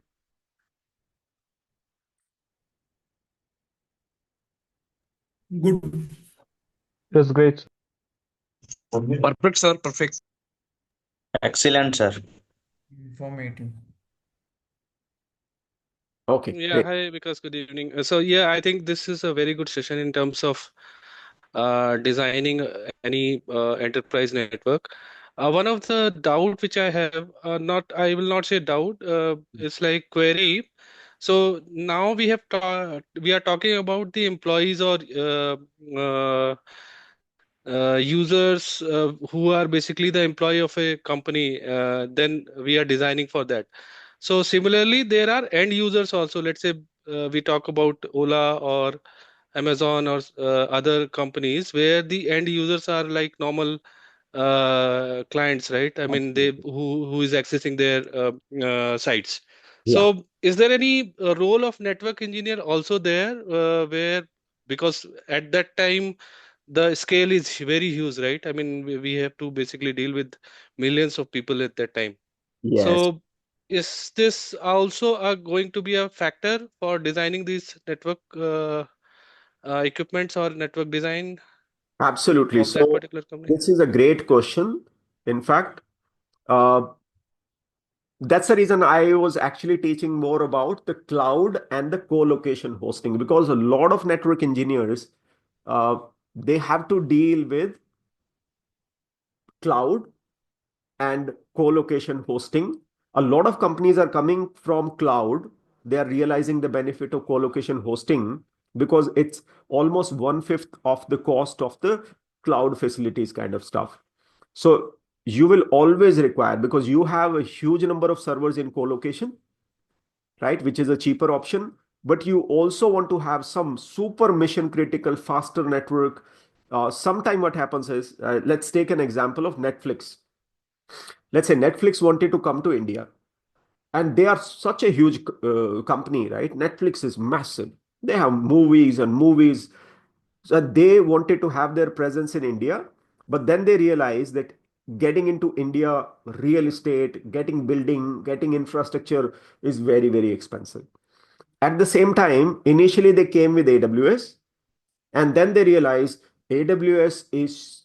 S7: Good.
S8: It was great.
S4: Perfect, sir. Perfect.
S9: Excellent, sir.
S7: Informative.
S1: Okay.
S10: Yeah,
S1: Great.
S10: hi, because good evening. So yeah, I think this is a very good session in terms of designing any enterprise network. One of the doubt which I have, I will not say doubt, it's like query. So now we are talking about the employees or users who are basically the employee of a company. Then we are designing for that. So similarly, there are end users also. Let's say we talk about Ola or Amazon or other companies where the end users are like normal clients, right? I mean, who is accessing their sites.
S1: Yeah.
S10: So is there any role of network engineer also there where, because at that time the scale is very huge, right? I mean, we have to basically deal with millions of people at that time.
S1: Yes.
S10: So Is this also going to be a factor for designing these network equipments or network design
S1: Absolutely.
S10: of that
S1: So
S10: particular company?
S1: this is a great question. In fact, uh, that's the reason I was actually teaching more about the cloud and the co-location hosting, because a lot of network engineers, uh, they have to deal with cloud and co-location hosting. A lot of companies are coming from cloud. They are realizing the benefit of co-location hosting because it's almost 1/5 of the cost of the cloud facilities kind of stuff. So you will always require, because you have a huge number of servers in co-location, right, which is a cheaper option, but you also want to have some super mission critical faster network. Sometime what happens is, let's take an example of Netflix. Let's say Netflix wanted to come to India, and they are such a huge company, right? Netflix is massive. They have movies and movies. So they wanted to have their presence in India, but then they realized that getting into India, real estate, getting building, getting infrastructure is very, very expensive. At the same time, initially they came with AWS, and then they realized AWS is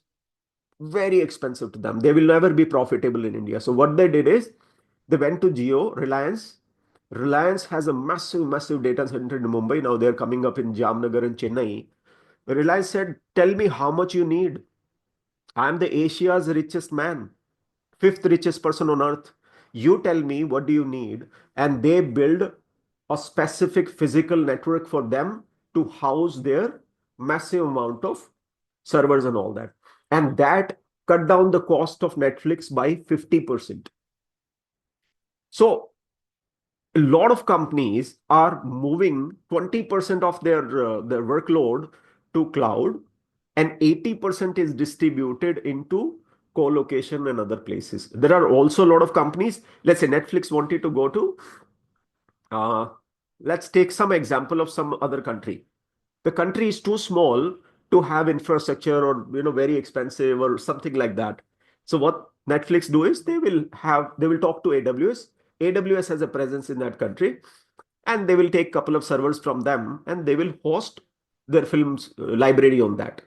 S1: very expensive to them. They will never be profitable in India. So what they did is they went to Geo, Reliance. Reliance has a massive, massive data center in Mumbai. Now they're coming up in Jamnagar and Chennai. Reliance said, tell me how much you need. I'm the Asia's richest man, fifth richest person on earth. You tell me what do you need? And they build a specific physical network for them to house their massive amount of servers and all that. And that cut down the cost of Netflix by 50%. So a lot of companies are moving 20% of their workload to cloud, and 80% is distributed into co-location and other places. There are also a lot of companies, let's say Netflix wanted to go to, uh, let's take some example of some other country. The country is too small to have infrastructure, or very expensive or something like that. So what Netflix do is they will talk to AWS. AWS has a presence in that country, and they will take a couple of servers from them, and they will host their films library on that.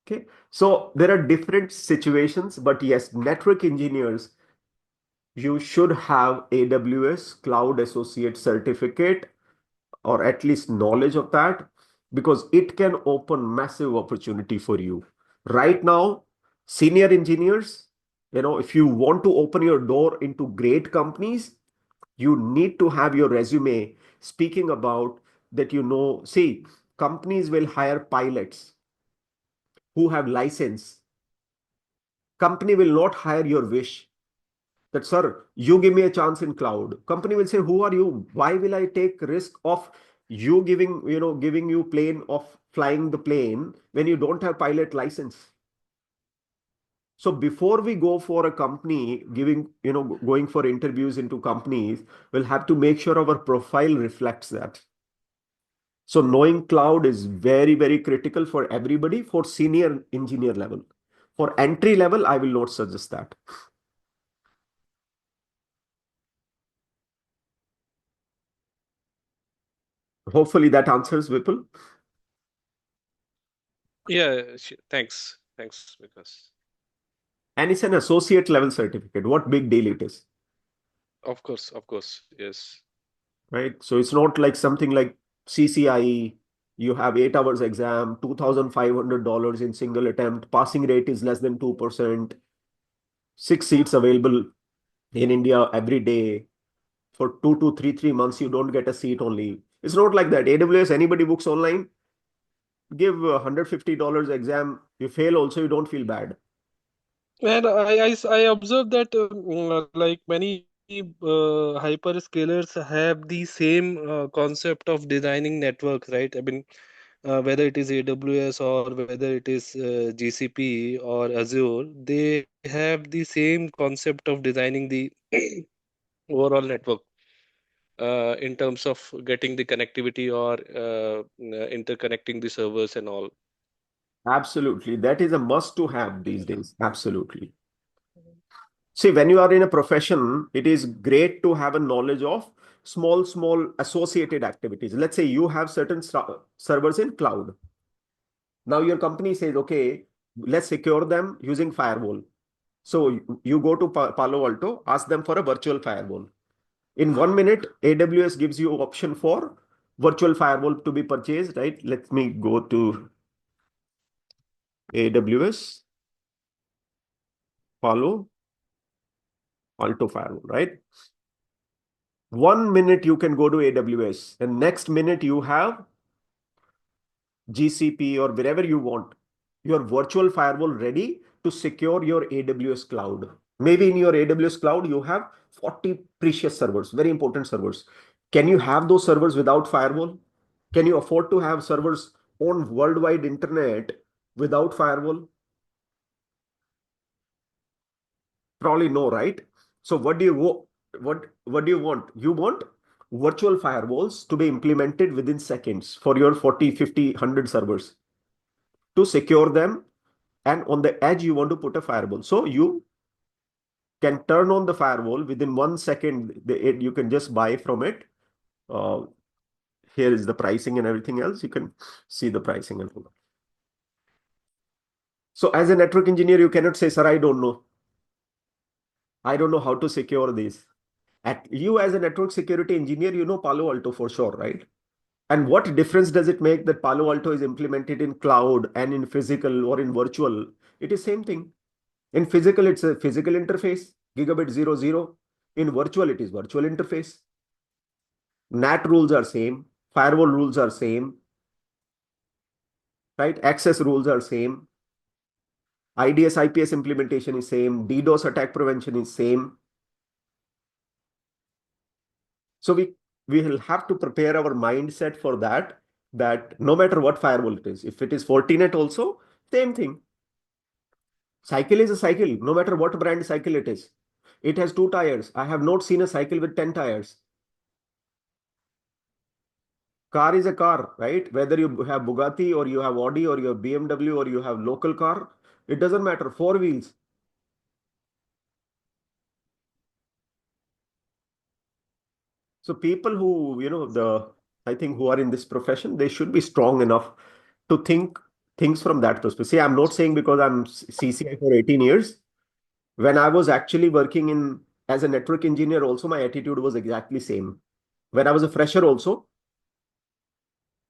S1: Okay, so there are different situations, but yes, network engineers, you should have AWS Cloud Associate certificate, or at least knowledge of that, because it can open massive opportunity for you. Right now, senior engineers, if you want to open your door into great companies, you need to have your resume speaking about that. See, companies will hire pilots who have license. Company will not hire your wish that, sir, you give me a chance in cloud. Company will say, who are you? Why will I take risk of you giving you plane of flying the plane when you don't have pilot license? So before we go for a company going for interviews into companies, we'll have to make sure our profile reflects that. So knowing cloud is very, very critical for everybody, for senior engineer level. For entry level, I will not suggest that. Hopefully that answers, Vipul.
S10: Yeah, thanks. Thanks, because
S1: And it's an associate level certificate. What big deal it is,
S10: of course, yes.
S1: right? So it's not like something like CCIE. You have 8 hours exam, $2,500 in single attempt. Passing rate is less than 2%. 6 seats available in India every day. For 2 to 3 months, you don't get a seat only. It's not like that. AWS, anybody books online, give $150 exam. You fail also, you don't feel bad.
S10: And I observed that like many hyperscalers have the same concept of designing networks, right? I mean, whether it is AWS or whether it is GCP or Azure, they have the same concept of designing the overall network in terms of getting the connectivity or interconnecting the servers and all.
S1: Absolutely. That is a must to have these days. Absolutely. See, when you are in a profession, it is great to have a knowledge of small associated activities. Let's say you have certain servers in cloud. Now your company says, okay, let's secure them using firewall. So you go to Palo Alto, ask them for a virtual firewall. In 1 minute, AWS gives you option for virtual firewall to be purchased, right? Let me go to AWS Palo Alto firewall, right? 1 minute you can go to AWS, and next minute you have GCP or wherever you want your virtual firewall ready to secure your AWS cloud. Maybe in your AWS cloud, you have 40 precious servers, very important servers. Can you have those servers without firewall? Can you afford to have servers on worldwide internet without firewall? Probably no, right? So what do you what do you want? You want virtual firewalls to be implemented within seconds for your 40, 50, 100 servers to secure them. And on the edge, you want to put a firewall. So you can turn on the firewall within 1 second. You can just buy from it. Here is the pricing and everything else. You can see the pricing and all that. So as a network engineer, you cannot say, sir, I don't know. I don't know how to secure this. You as a network security engineer, you know Palo Alto for sure, right? And what difference does it make that Palo Alto is implemented in cloud and in physical or in virtual? It is same thing. In physical, it's a physical interface, gigabit 00. In virtual, it is virtual interface. NAT rules are same. Firewall rules are same. Right? Access rules are same. IDS IPS implementation is same. DDoS attack prevention is same. So we will have to prepare our mindset for that no matter what firewall it is, if it is Fortinet also, same thing. Cycle is a cycle, no matter what brand cycle it is. It has 2 tires. I have not seen a cycle with 10 tires. Car is a car, right? Whether you have Bugatti or you have Audi or you have BMW or you have local car, it doesn't matter. 4 wheels. So people who, I think who are in this profession, they should be strong enough to think things from that perspective. See, I'm not saying because I'm CCI for 18 years. When I was actually working as a network engineer, also my attitude was exactly same. When I was a fresher also,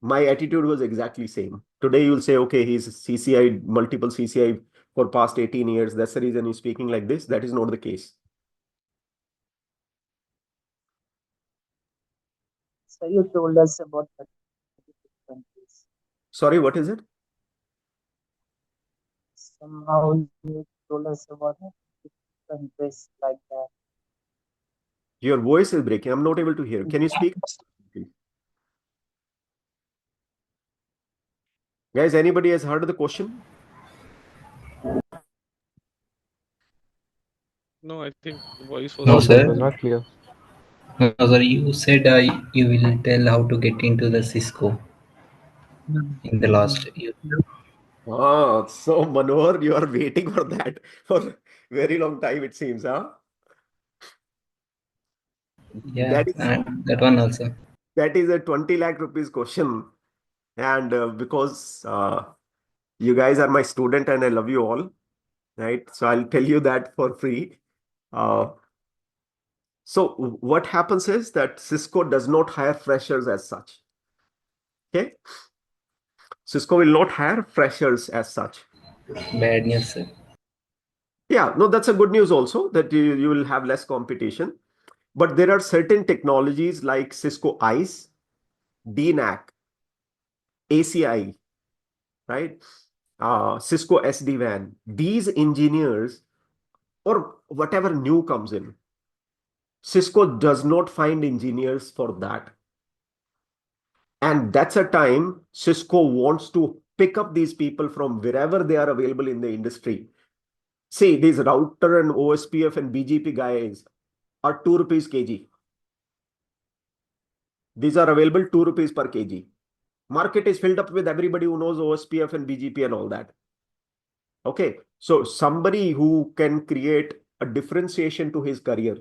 S1: my attitude was exactly same. Today you'll say, okay, he's CCI, multiple CCI for past 18 years. That's the reason he's speaking like this. That is not the case.
S2: So you told us about the countries.
S1: Sorry, what is it?
S2: Somehow you told us about countries like that.
S1: Your voice is breaking. I'm not able to hear. Can you speak? Guys, anybody has heard the question?
S10: No, I think the voice was
S8: No,
S10: not
S8: sir,
S10: clear.
S8: it was not clear.
S11: No, sir, you said you will tell how to get into the Cisco in the last year.
S1: So Manohar, you are waiting for that for very long time, it seems, huh?
S11: Yeah, and that one also.
S1: That is a 20 lakh rupees question. And because you guys are my student and I love you all, right? So I'll tell you that for free. So what happens is that Cisco does not hire freshers as such. Okay? Cisco will not hire freshers as such.
S11: Bad news, sir.
S1: Yeah, no, that's a good news also that you will have less competition. But there are certain technologies like Cisco ICE, DNAC, ACI, right? Cisco SD-WAN. These engineers or whatever new comes in, Cisco does not find engineers for that. And that's a time Cisco wants to pick up these people from wherever they are available in the industry. Say these router and OSPF and BGP guys are 2 rupees kg. These are available 2 rupees per kg. Market is filled up with everybody who knows OSPF and BGP and all that. Okay, so somebody who can create a differentiation to his career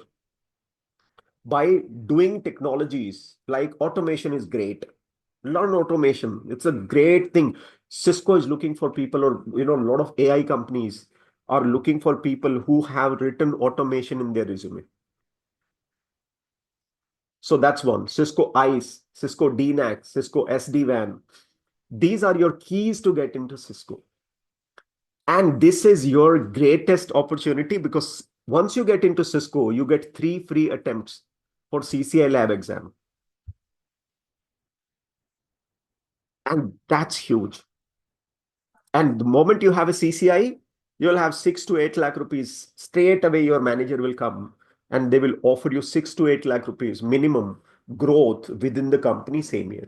S1: by doing technologies like automation is great. Learn automation. It's a great thing. Cisco is looking for people, or a lot of AI companies are looking for people who have written automation in their resume. So that's one. Cisco ICE, Cisco DNAC, Cisco SD-WAN. These are your keys to get into Cisco. And this is your greatest opportunity, because once you get into Cisco, you get 3 free attempts for CCI lab exam. And that's huge. And the moment you have a CCI, you'll have 6 to 8 lakh rupees. Straight away, your manager will come and they will offer you 6 to 8 lakh rupees minimum growth within the company same year.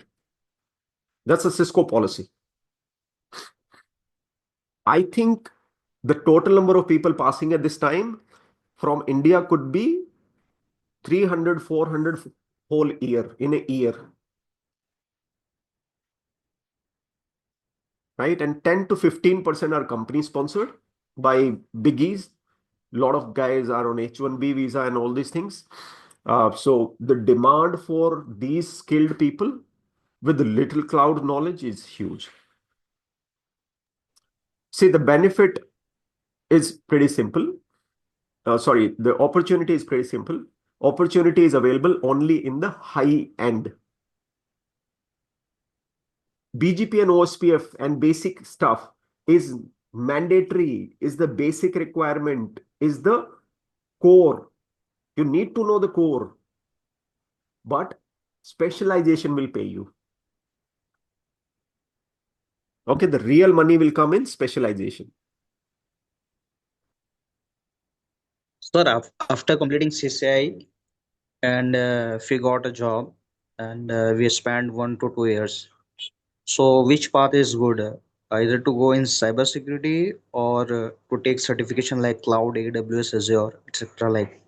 S1: That's a Cisco policy. I think the total number of people passing at this time from India could be 300, 400 whole year, in a year. Right? And 10 to 15% are company sponsored by biggies. A lot of guys are on H-1B visa and all these things. So the demand for these skilled people with little cloud knowledge is huge. See, the benefit is pretty simple. The opportunity is pretty simple. Opportunity is available only in the high end. BGP and OSPF and basic stuff is mandatory, is the basic requirement, is the core. You need to know the core, but specialization will pay you. Okay, the real money will come in specialization.
S9: Sir, after completing CCI and if we got a job and we spent 1 to 2 years, so which path is good? Either to go in cybersecurity or to take certification like cloud, AWS, Azure, etc. Like.